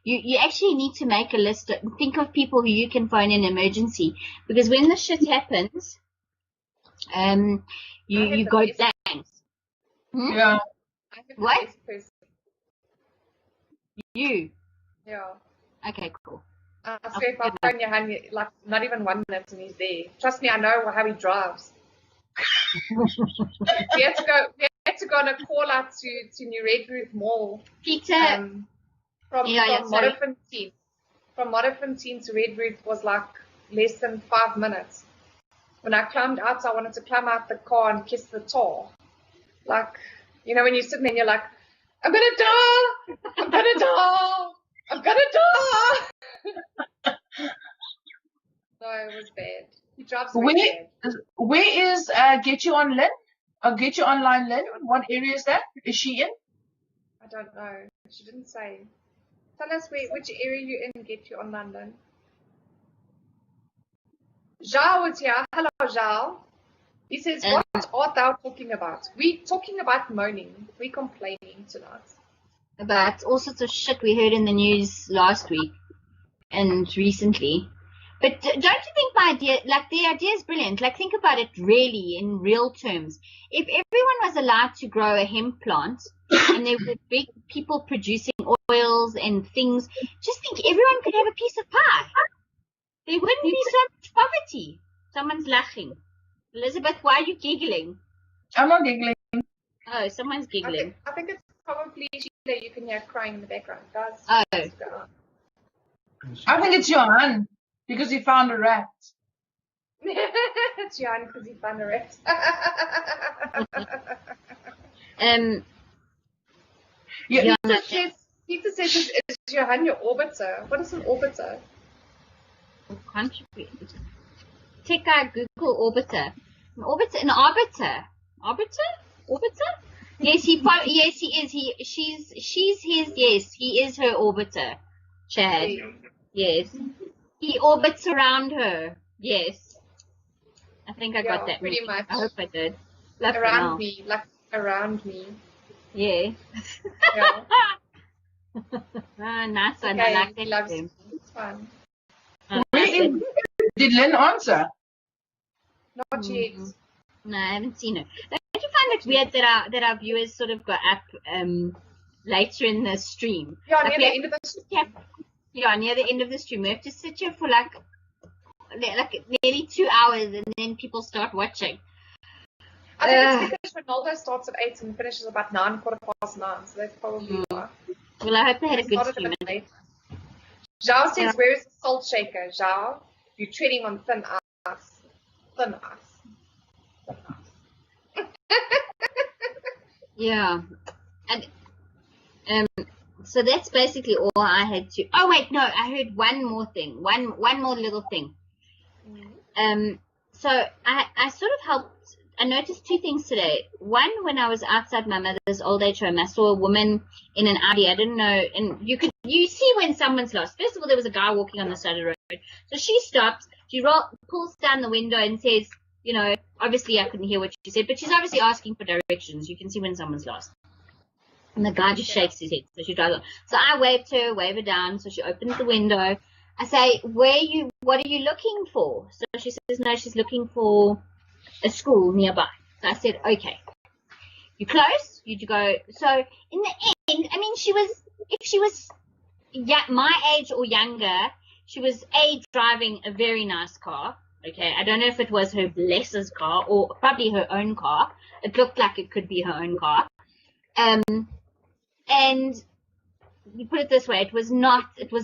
You actually need to make a list. Think of people who you can phone in emergency. Because when the shit happens, you go bang. Yeah. What? You? Yeah. Okay, cool. I swear if I phone Johan, like, not even 1 minute and he's there. Trust me, I know how he drives. we had to go on a call out to New Red Roof Mall. Peter. From Modderfontein to Red Roof was like less than 5 minutes. When I climbed out, I wanted to climb out the car and kiss the tar. Like, you know, when you're sitting there and you're like, I'm gonna die! I'm gonna die! I'm gonna die! No, it was bad. He drives really bad. Where is Get You On Lynn? Or Get You Online Lynn? What area is that? Is she in? I don't know. She didn't say. Tell us which area you're in, Get You Online Lynn. Zhao is here. Hello, Zhao. He says, what art thou talking about? We're talking about moaning. We're complaining tonight. About all sorts of shit we heard in the news last week and recently. But don't you think the idea is brilliant? Like, think about it really in real terms. If everyone was allowed to grow a hemp plant and there were big people producing oils and things, just think everyone could have a piece of pie. There wouldn't be so much poverty. Someone's laughing. Elizabeth, why are you giggling? I'm not giggling. Oh, someone's giggling. I think it's probably Sheila. You can hear crying in the background. Guys, oh. I think it's Johan because he found a rat. It's Johan because he found a rat. Yeah. Peter says, is Johan your orbiter? What is an orbiter? Contribute. Check out Google orbiter. An arbiter. Orbiter? Yes, yes, he is. She's his. Yes, he is her orbiter. Chad. Yes, he orbits around her. Yes, I think I got that. Pretty much. I hope I did. Love around me, like around me. Yeah. Yeah. Nice one. Okay, I like that. loves me. It's fun. Did Lynn answer? Not yet. No, I haven't seen it. Don't you find it weird that our viewers sort of got up later in the stream? Yeah, like near the end of the stream. Yeah, near the end of the stream. We have to sit here for like nearly 2 hours, and then people start watching. I think it's because Ronaldo starts at 8 and finishes about 9, 9:15, so that's probably why. Well, I hope they had a good stream. Zhao says, where is the salt shaker? Zhao, you're treading on thin ice. Thin ice. Yeah. And so that's basically all I had to. Oh wait, no, I heard one more thing. One more little thing. So I sort of helped. I noticed 2 things today. One, when I was outside my mother's old age home, I saw a woman in an Audi. I didn't know, and you see when someone's lost. First of all, there was a guy walking on the side of the road. So she stops, she pulls down the window and says, you know, obviously I couldn't hear what she said, but she's obviously asking for directions. You can see when someone's lost. And the guy just shakes his head. So she drives on. So I wave her down. So she opens the window. I say, what are you looking for? So she says, no, she's looking for a school nearby. So I said, okay. You close? You go. So in the end, I mean, if she was my age or younger, she was driving a very nice car. Okay. I don't know if it was her blesser's car or probably her own car. It looked like it could be her own car. And you put it this way, it was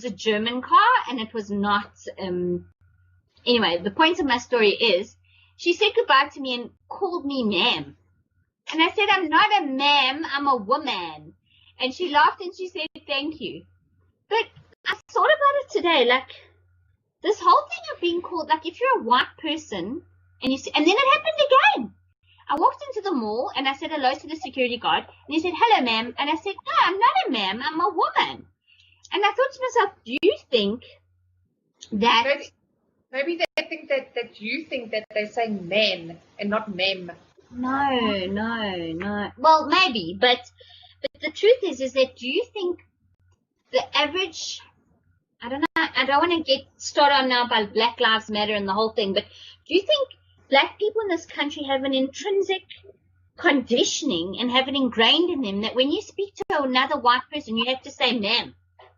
a German car, and it was not, anyway, the point of my story is, she said goodbye to me and called me ma'am. And I said, I'm not a ma'am, I'm a woman. And she laughed and she said, thank you. But I thought about it today, like, this whole thing of being called, like, if you're a white person, and then it happened again. I walked into the mall and I said hello to the security guard, and he said, hello, ma'am. And I said, no, I'm not a ma'am, I'm a woman. And I thought to myself, do you think that... Maybe they think that you think that they're saying man and not mem. No. Well, maybe, but the truth is that do you think the average... I don't know, I don't want to get started on now about Black Lives Matter and the whole thing, but do you think Black people in this country have an intrinsic conditioning and have it ingrained in them that when you speak to another white person, you have to say ma'am?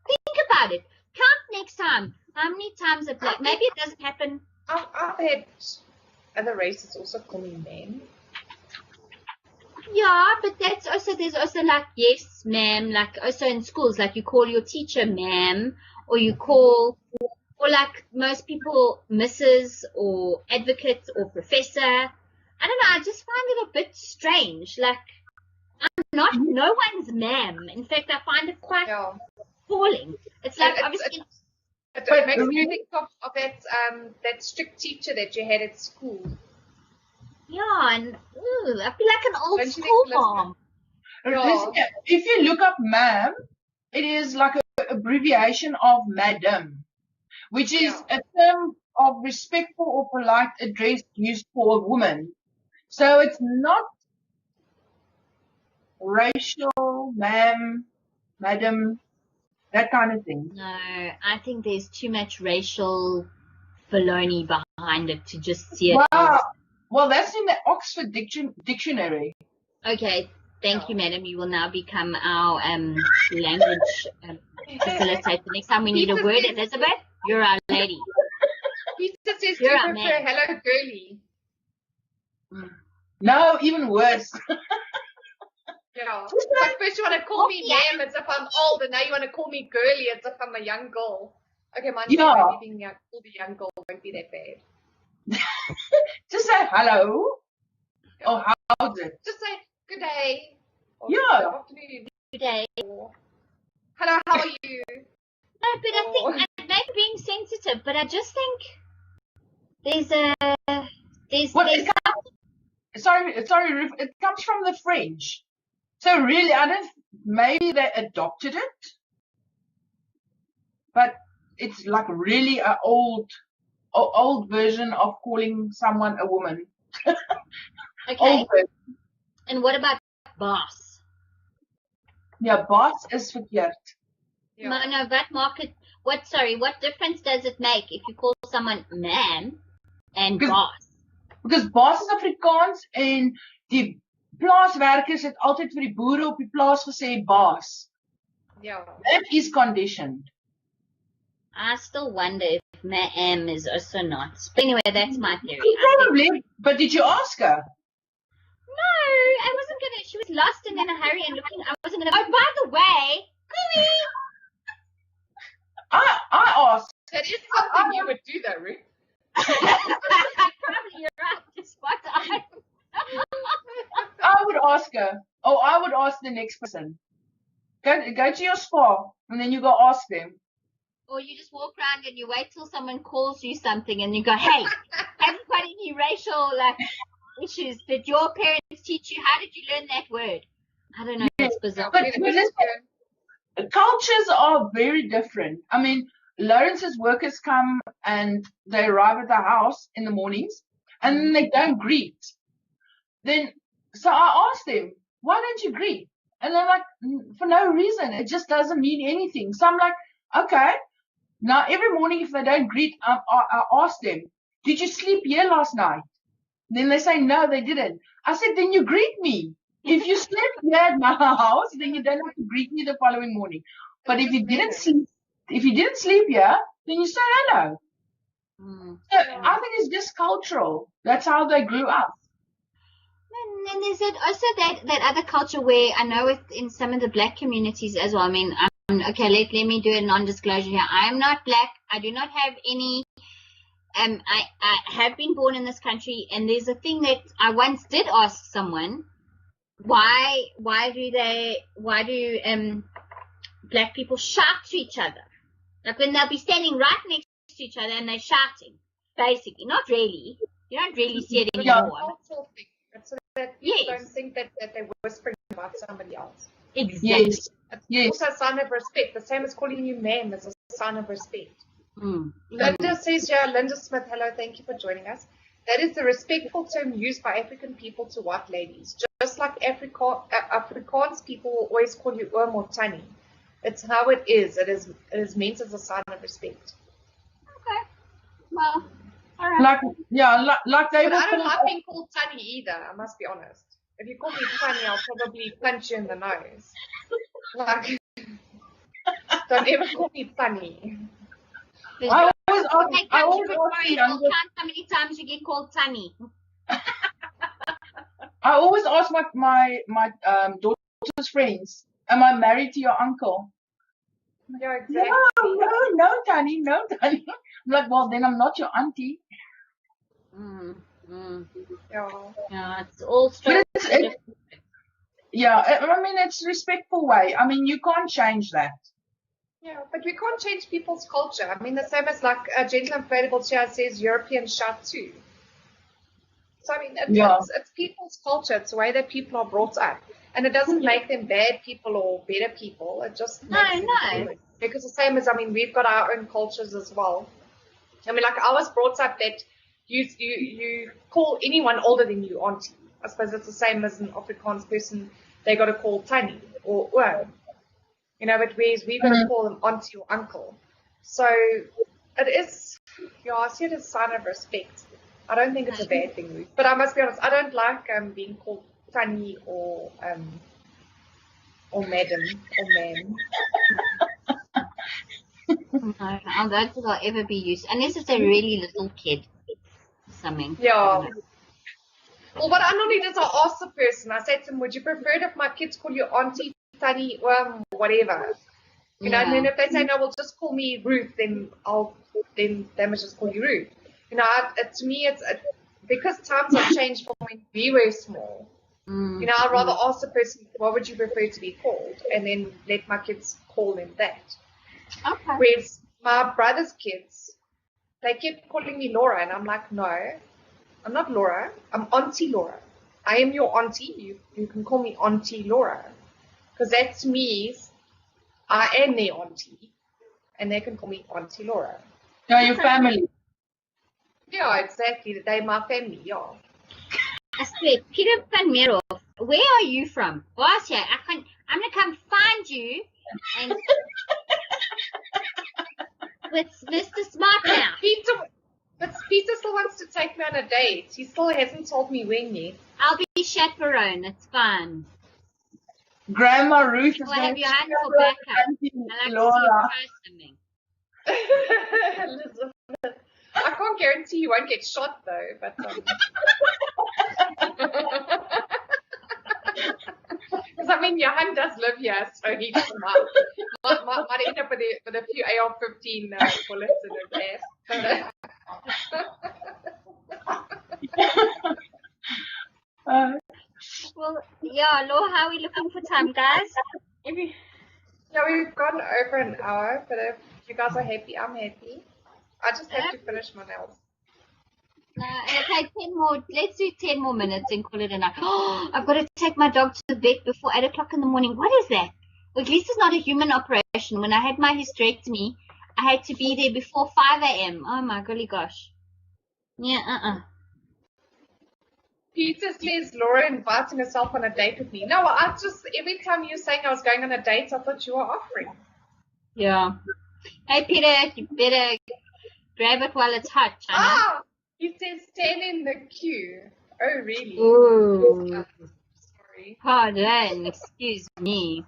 Think about it. Count next time. How many times a black... Maybe it doesn't happen. I've had other races also call me ma'am. Yeah, but there's also like, yes, ma'am, like also in schools, like you call your teacher ma'am, or you call... Or like most people, Mrs. or advocate or professor. I don't know, I just find it a bit strange. Like, no one's ma'am. In fact, I find it quite appalling. It's like, obviously... It makes me think of that strict teacher that you had at school. Yeah, and I feel like an old school mom. Yeah. If you look up ma'am, it is like an abbreviation of madam, which is a term of respectful or polite address used for a woman. So it's not racial, ma'am, madam, that kind of thing. No, I think there's too much racial baloney behind it to just see it. Well, that's in the Oxford Dictionary. Okay, thank you, madam. You will now become our language facilitator. Next time we need a word, Elizabeth, you're our lady. Peter says, do you prefer hello, girly? No, even worse. Yeah. Like first you want to call me ma'am as if I'm old, and now you want to call me girly as if I'm a young girl. Okay, mind you, maybe being called a young girl won't be that bad. Just say hello. Or how's it? Just say good day. Or Yeah. good afternoon. Good day. Or, hello, how are you? No, but I think it may be being sensitive, but I just think Sorry, Ruth, it comes from the French. So really, maybe they adopted it, but it's like really an old version of calling someone a woman. Okay. And what about boss? Yeah, boss is verkeerd. Yeah. No, what difference does it make if you call someone ma'am and boss? Because boss is Afrikaans en die plaaswerkers het altyd vir die boere op die plaas gesê baas. Yeah. That is conditioned. I still wonder if ma'am is also not. But anyway, that's my theory. Probably, but did you ask her? No, I wasn't gonna. She was lost and in a hurry and looking. I wasn't gonna. Oh, by the way, I asked. That is something you would do, though, Ruth. probably you're right. It's what I would ask her. Oh, I would ask the next person. Go to your spa and then you go ask them. Or you just walk around and you wait till someone calls you something and you go, hey, have you got any racial issues? Did your parents teach you? How did you learn that word? I don't know. It's bizarre. But cultures are very different. I mean, Lawrence's workers come and they arrive at the house in the mornings and then they don't greet. So I asked them, why don't you greet? And they're like, for no reason. It just doesn't mean anything. So I'm like, okay. Now, every morning, if they don't greet, I ask them, did you sleep here last night? Then they say, no, they didn't. I said, then you greet me. If you slept here at my house, then you don't have to greet me the following morning. But if you didn't sleep here, then you say hello. So I think it's just cultural. That's how they grew up. And then there's also that other culture where I know in some of the black communities as well. I mean, okay, let me do a non-disclosure here. I am not black. I do not have any. I have been born in this country, and there's a thing that I once did ask someone. Why do black people shout to each other? Like when they'll be standing right next to each other and they're shouting. Basically, not really. You don't really see it anymore. So that people don't think that they're whispering about somebody else. Exactly. It's also a sign of respect. The same as calling you ma'am is a sign of respect. Linda says here, Linda Smith, hello, thank you for joining us. That is the respectful term used by African people to white ladies. Just like Afrikaans people will always call you oom or tannie. It's how it is. It is meant as a sign of respect. Okay. Well, all right. Like they. But I don't like being called tannie either. I must be honest. If you call me tannie, I'll probably punch you in the nose. Like, don't ever call me tannie. I always ask count how many times you get called tannie. I always ask my daughter's friends, am I married to your uncle? Yeah, exactly. No, Tannie, no, Tannie. I'm like, well, then I'm not your auntie. Yeah, it's all straight. Yeah, I mean, it's a respectful way. I mean, you can't change that. Yeah, but we can't change people's culture. I mean, the same as like a Gentle Inflatable Chair says European shout too. So, I mean, it's people's culture. It's the way that people are brought up. And it doesn't make them bad people or better people. It just makes them good. Because the same as, I mean, we've got our own cultures as well. I mean, like I was brought up that you call anyone older than you auntie. I suppose it's the same as an Afrikaans person. They got to call tannie or oom. You know, but whereas we've got to call them auntie or uncle. So it is, I see it as a sign of respect. I don't think it's a bad thing. But I must be honest, I don't like being called tannie or madam or ma'am. No, that will ever be used. Unless it's a really little kid. Something. Yeah. Well, what I normally do is I ask the person, I say to them, would you prefer it if my kids call you auntie, tannie, whatever? You know, and then if they say, no, well, just call me Ruth, then they must just call you Ruth. You know, to me, it's because times have changed from when we were small. You know, I'd rather ask the person, what would you prefer to be called? And then let my kids call them that. Okay. Whereas my brother's kids, they kept calling me Laura, and I'm like, no, I'm not Laura. I'm Auntie Laura. I am your auntie. You can call me Auntie Laura. Because that to me is, I am their auntie, and they can call me Auntie Laura. Yeah, your family. Yeah, exactly. They're my family, yeah. I swear, Peter van Merel, where are you from? Baasje, I'm gonna come find you and with Mr. Smart now. But Peter still wants to take me on a date. He still hasn't told me when yet. I'll be chaperone, it's fine. Grandma Ruth is I'll have your hand for chaperone backup. Auntie I like Laura. to see you try something. Elizabeth, I can't guarantee you won't get shot though, but because I mean Johan does live here, so he might end up with a few AR-15 bullets in his ass. Well, yeah, Laura, how are we looking for time, guys? Yeah, we've gone over an hour, but if you guys are happy, I'm happy. I just have to finish my nails. No, okay, 10 more. Let's do 10 more minutes and call it a night. Oh, I've got to take my dog to the vet before 8 o'clock in the morning. What is that? Well, at least it's not a human operation. When I had my hysterectomy, I had to be there before 5 a.m. Oh, my golly gosh. Yeah, Peter says Laura inviting herself on a date with me. No, I just, every time you were saying I was going on a date, I thought you were offering. Yeah. Hey, Peter, you better grab it while it's hot, China. Ah, he says stand in the queue. Oh, really? Ooh. Sorry. Pardon, excuse me.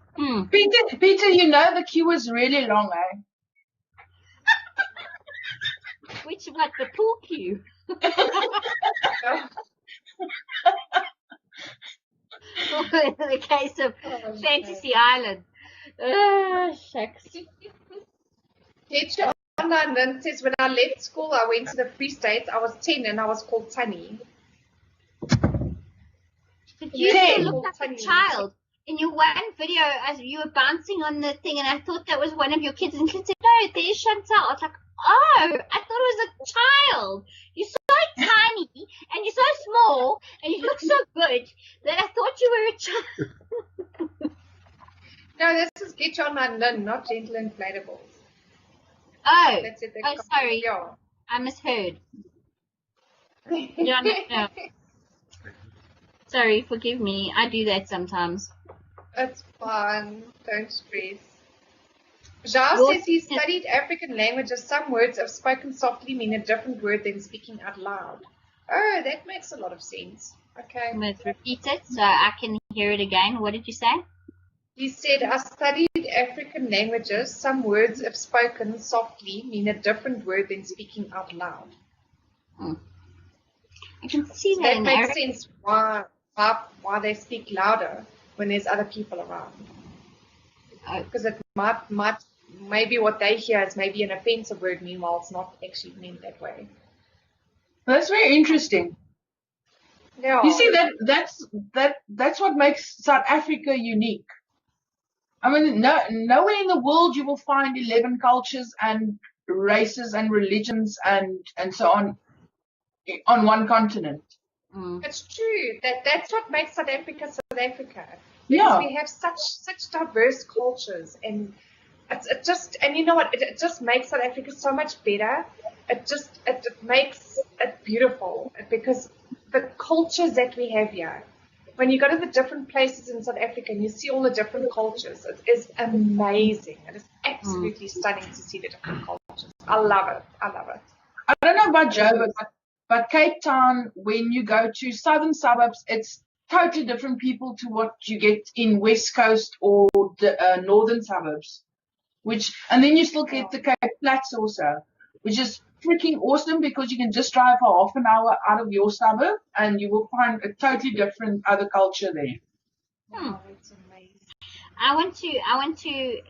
Peter, you know the queue is really long, eh? Which what, the pool queue? In the case of Fantasy Island. Shucks. Get your online then says when I left school, I went to the Free State. I was 10 and I was called Tunny. But you still look like a child. In your one video, as you were bouncing on the thing, and I thought that was one of your kids, and she said, "No, there's Chantal." I was like, "Oh, I thought it was a child. You're so tiny, and you're so small, and you look so good that I thought you were a child." No, this is Get Your Online Lynn, not Gentle Inflatables. Oh, That's it. Sorry, Yeah. I misheard. No. Sorry, forgive me. I do that sometimes. It's fun. Don't stress. Zhao says he studied African languages. Some words, if spoken softly, mean a different word than speaking out loud. Oh, that makes a lot of sense. Okay. Let's repeat it so I can hear it again. What did you say? He said, I studied African languages. Some words, if spoken softly, mean a different word than speaking out loud. I can see that. That makes sense why they speak louder when there's other people around. Because it might maybe what they hear is maybe an offensive word, meanwhile it's not actually meant that way. That's very interesting. Yeah. You see, that's what makes South Africa unique. I mean, nowhere in the world you will find 11 cultures and races and religions and so on one continent. It's true. That's what makes South Africa South Africa. Yeah. Because we have such diverse cultures, and it just, and you know what, it just makes South Africa so much better. It makes it beautiful, because the cultures that we have here, when you go to the different places in South Africa and you see all the different cultures, it is amazing. It is absolutely stunning to see the different cultures. I love it. I don't know about Joburg, but Cape Town, when you go to southern suburbs, it's totally different people to what you get in West Coast or the northern suburbs. And then you still get the Cape Flats also, which is freaking awesome because you can just drive for half an hour out of your suburb and you will find a totally different other culture there. Wow, it's amazing. I want to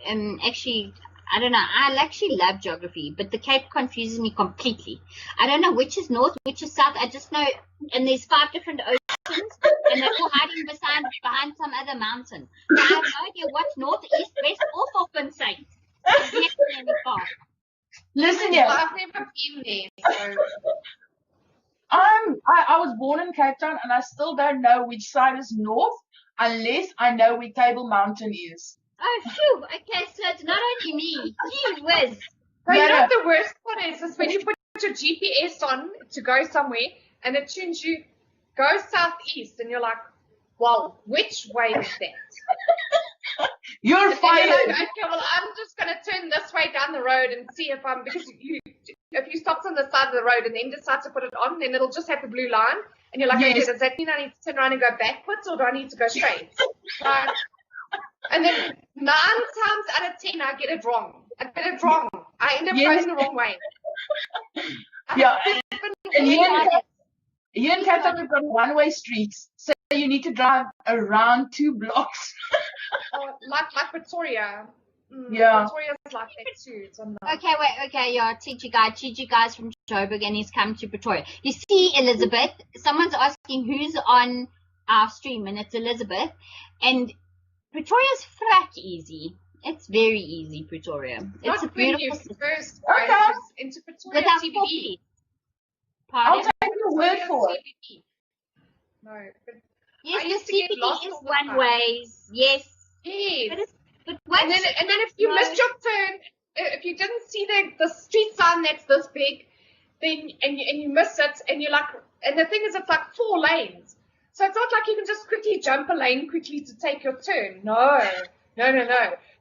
actually, I don't know. I actually love geography, but the Cape confuses me completely. I don't know which is north, which is south. I just know, and there's 5 different oceans, and they're all hiding behind some other mountain. So I have no idea what's north, east, west, or Falkland Saint. I've never been any far. Listen here. I've never been there, so. I was born in Cape Town, and I still don't know which side is north unless I know where Table Mountain is. Oh, phew. Okay, so it's not only me. Gee whiz. But you know what the worst part is when you put your GPS on to go somewhere and it tunes you, go southeast, and you're like, well, which way is that? You're fired. Like, okay, well, I'm just going to turn this way down the road and see if because if you stop on the side of the road and then decide to put it on, then it'll just have the blue line. And you're like, yes. Okay, does that mean I need to turn around and go backwards, or do I need to go straight? Right? And then 9 times out of 10, I get it wrong. I end up going the wrong way. Yeah. And here in Cape Town, we've got one-way streets, so you need to drive around 2 blocks. like Pretoria. Yeah. Pretoria's like that too. Okay, yeah, teacher guys from Joburg, and he's come to Pretoria. You see, Elizabeth, someone's asking who's on our stream, and it's Elizabeth. And Pretoria's frack easy. It's very easy, Pretoria. It's Not a beautiful when you first into Pretoria without TVD. coffee. I'll take your word for it. No, but Yes, I used the to get CBD lost is all the one time. ways. Yes. Yes. But what? And then if you missed your turn, if you didn't see the street sign that's this big, then and you miss it, and you're like, and the thing is, it's like 4 lanes. So it's not like you can just quickly jump a lane quickly to take your turn. No.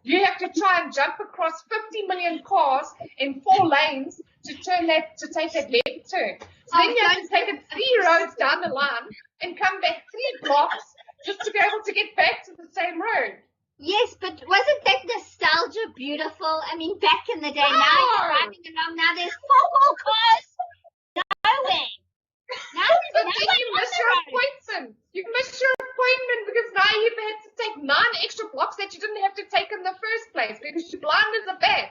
You have to try and jump across 50 million cars in 4 lanes to take that left turn. So then you have to take it 3 roads down the line and come back 3 blocks just to be able to get back to the same road. Yes, but wasn't that nostalgia beautiful? I mean, back in the day, now you're driving along, now there's 4 cars. Nowhere. But then you miss your appointment. You miss your appointment because now you've had to take 9 extra blocks that you didn't have to take in the first place because you're blind as a bat.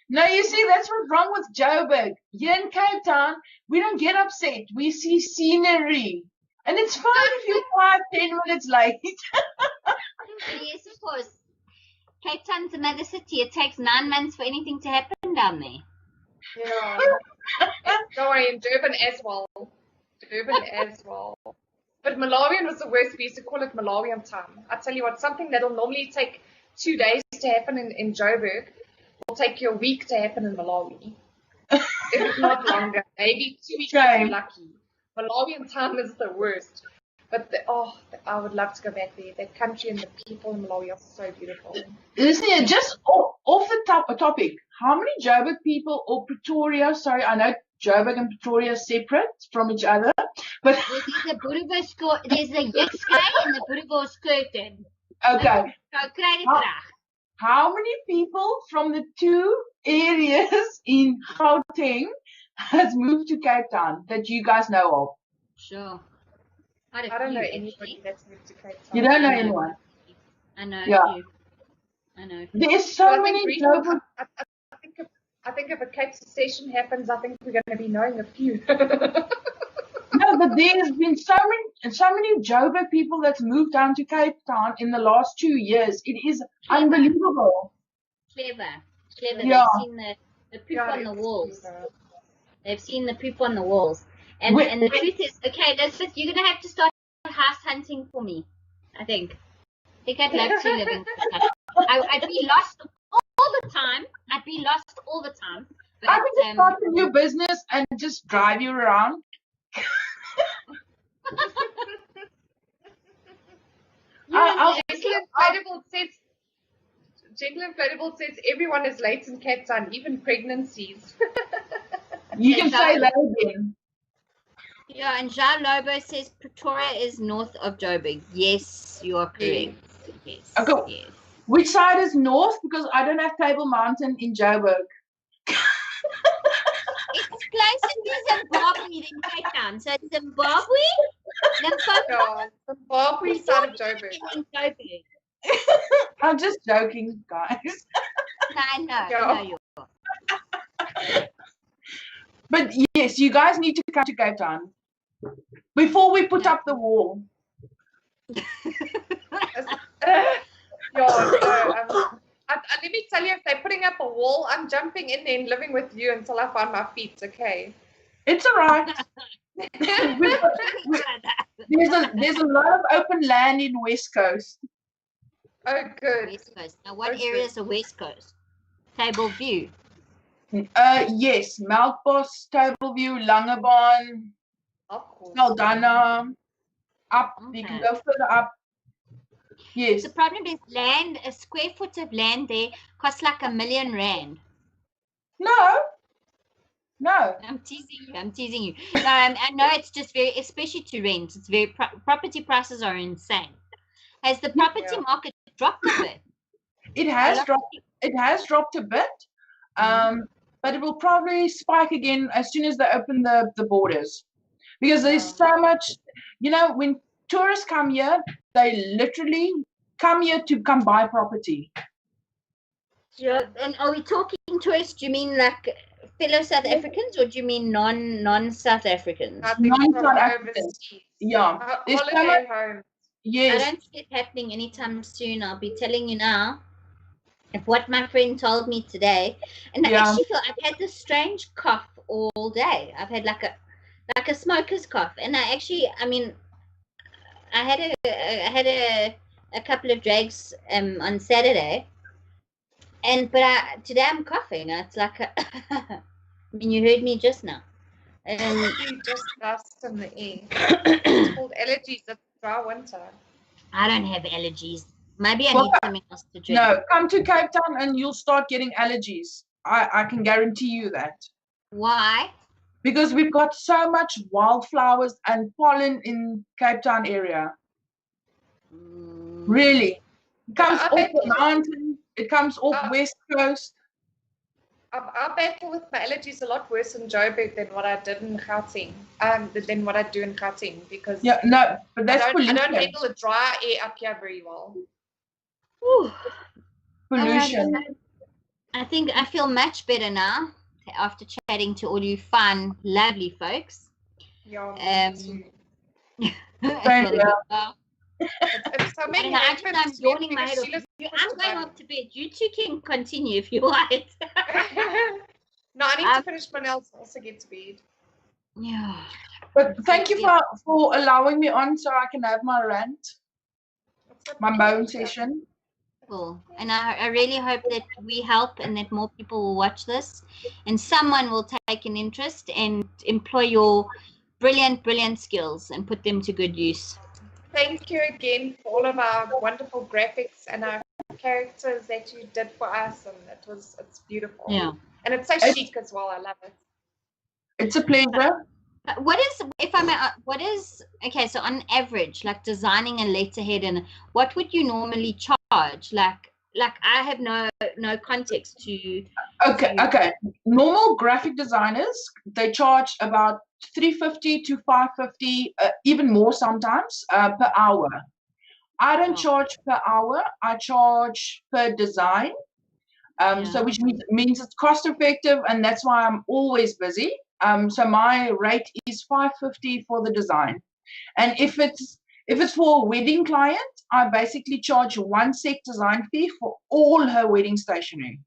No, you see, that's what's wrong with Joburg. Here in Cape Town, we don't get upset. We see scenery. And it's fine if you're 5-10 minutes late. Yes, of course. Cape Town's another city. It takes 9 months for anything to happen down there. Yeah. Don't worry, in Durban as well. But Malawian was the worst. We used to call it Malawian time. I tell you what, something that'll normally take 2 days to happen in Joburg will take you a week to happen in Malawi. If not longer, maybe 2 weeks if you're lucky. Malawian time is the worst. But I would love to go back there. That country and the people in Malawi are so beautiful. Listen, just off the topic, how many Joburg people or Pretoria? Sorry, I know Joburg and Pretoria are separate from each other, but there's the Boerewors, there's the Jukskei and the Boerewors curtain. Okay. So how many people from the 2 areas in Gauteng has moved to Cape Town that you guys know of? Sure. I don't know anybody that's moved to Cape Town. You don't know anyone? I know. Yeah. I know. There's so many Joburg. I think if a Cape session happens, I think we're going to be knowing a few. No, but there's been so many Joburg people that's moved down to Cape Town in the last 2 years. It is unbelievable. Clever. Yeah. They've seen the poop on the walls. They've seen the poop on the walls. And the truth is, okay, you're going to have to start house hunting for me, I think. I think I'd love to live in Cape Town. I'd be lost all the time. But I could just start a new business and just drive you around. Gentle Inflatable says everyone is late in Cape Town, even pregnancies. You can say that again. Yeah, and Jean Lobo says Pretoria is north of Joburg. Yes, you are correct. Yes. Okay. Yes. Which side is north? Because I don't have Table Mountain in Joburg. It's closer to Zimbabwe than Cape Town. So Zimbabwe, Zimbabwe side of Joburg. I'm just joking, guys. I know. Yeah. I know you. But yes, you guys need to come to Cape Town before we put up the wall. Let me tell you, if they're putting up a wall, I'm jumping in there and living with you until I find my feet. Okay. It's all right. There's a lot of open land in West Coast. Oh, good. West Coast. Now, what area is the West Coast? Table View. Yes, Melkbos, Tableview, Langebaan, Saldanha, up. Okay. You can go further up. Yes. The problem is land, a square foot of land there costs like R1 million. No. I'm teasing you. No, I know it's just very, especially to rent, it's very, property prices are insane. Has the property market dropped a bit? It has dropped a bit. But it will probably spike again as soon as they open the borders. Because there's so much, when tourists come here, they literally come here to come buy property. Yeah, and are we talking tourists? Do you mean like fellow South Africans, or do you mean non-South Africans? Non-South Africans. Yeah. Holiday home. Yes. I don't see it happening anytime soon. I'll be telling you now. Of what my friend told me today, and I actually feel I've had this strange cough all day. I've had like a smoker's cough, and I had a couple of drags on Saturday, but today I'm coughing. It's like you heard me just now. You just dust in the air. It's called allergies. It's dry winter. I don't have allergies. Maybe I need something else to drink. No, come to Cape Town and you'll start getting allergies. I can guarantee you that. Why? Because we've got so much wildflowers and pollen in Cape Town area. Really. It comes off the mountain. It comes off West Coast. I battle with my allergies a lot worse in Joburg than what I did in Gauteng. Than what I do in Gauteng, because but that's pollution. I don't handle the dry air up here very well. Pollution. I think I feel much better now after chatting to all you fun, lovely folks. Yeah. I'm yawning my head off. I'm going up to bed. You two can continue if you like. No, I need to finish my nails and also get to bed. Yeah. But thank you for allowing me on so I can have my rant, my moan session. Cool. And I really hope that we help and that more people will watch this and someone will take an interest and employ your brilliant skills and put them to good use. Thank you again for all of our wonderful graphics and our characters that you did for us, and it's beautiful. Yeah. And it's so chic as well. I love it. It's a pleasure. Okay, so on average, like designing a letterhead, and what would you normally charge? Like I have no context to. Okay. Normal graphic designers, they charge about $350 to $550, even more sometimes, per hour. I don't charge per hour. I charge per design. So which means it's cost effective, and that's why I'm always busy. So my rate is $550 for the design, and if it's for a wedding client, I basically charge one set design fee for all her wedding stationery,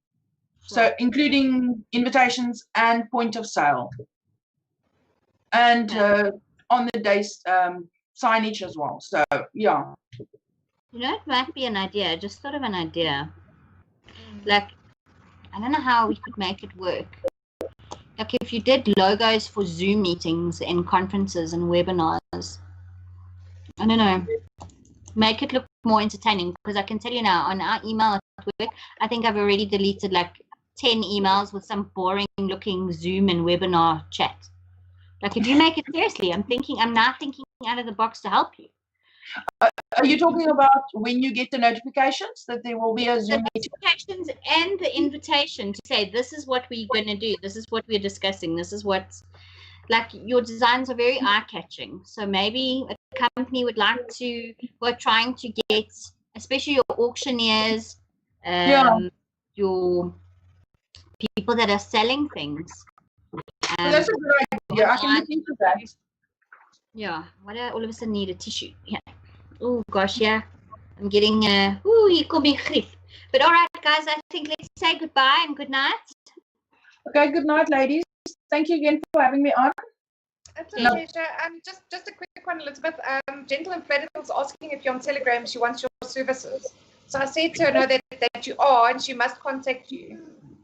so including invitations and point of sale, and on the day's signage as well. So yeah. It might be an idea. I just thought of an idea. Like, I don't know how we could make it work. Like if you did logos for Zoom meetings and conferences and webinars, I don't know, make it look more entertaining, because I can tell you now on our email at work, I think I've already deleted like 10 emails with some boring looking Zoom and webinar chat. Like if you make it seriously, I'm now thinking out of the box to help you. Are you talking about when you get the notifications that there will be a Zoom meeting? The notifications and the invitation to say, this is what we're going to do. This is what we're discussing. This is what, like, your designs are very eye-catching. So maybe a company would like to, we're trying to get especially your auctioneers, Yeah. your people that are selling things. Well, that's a good idea. I can look into that. Yeah, why do I all of a sudden need a tissue? Yeah. Oh gosh, yeah. I'm getting you call me grief. But all right, guys, I think let's say goodbye and good night. Okay, good night, ladies. Thank you again for having me on. It's a pleasure. Just a quick one, Elizabeth. Gentle Inflatable was asking if you're on Telegram. She wants your services. So I said to her, no, that you are, and she must contact you.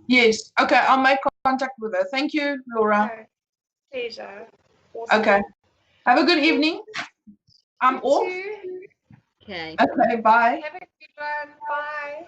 Yes. Okay, I'll make contact with her. Thank you, Laura. Okay. Pleasure. Awesome. Okay. Have a good evening. I'm You off. too. Okay. Okay, bye. Have a good one. Bye.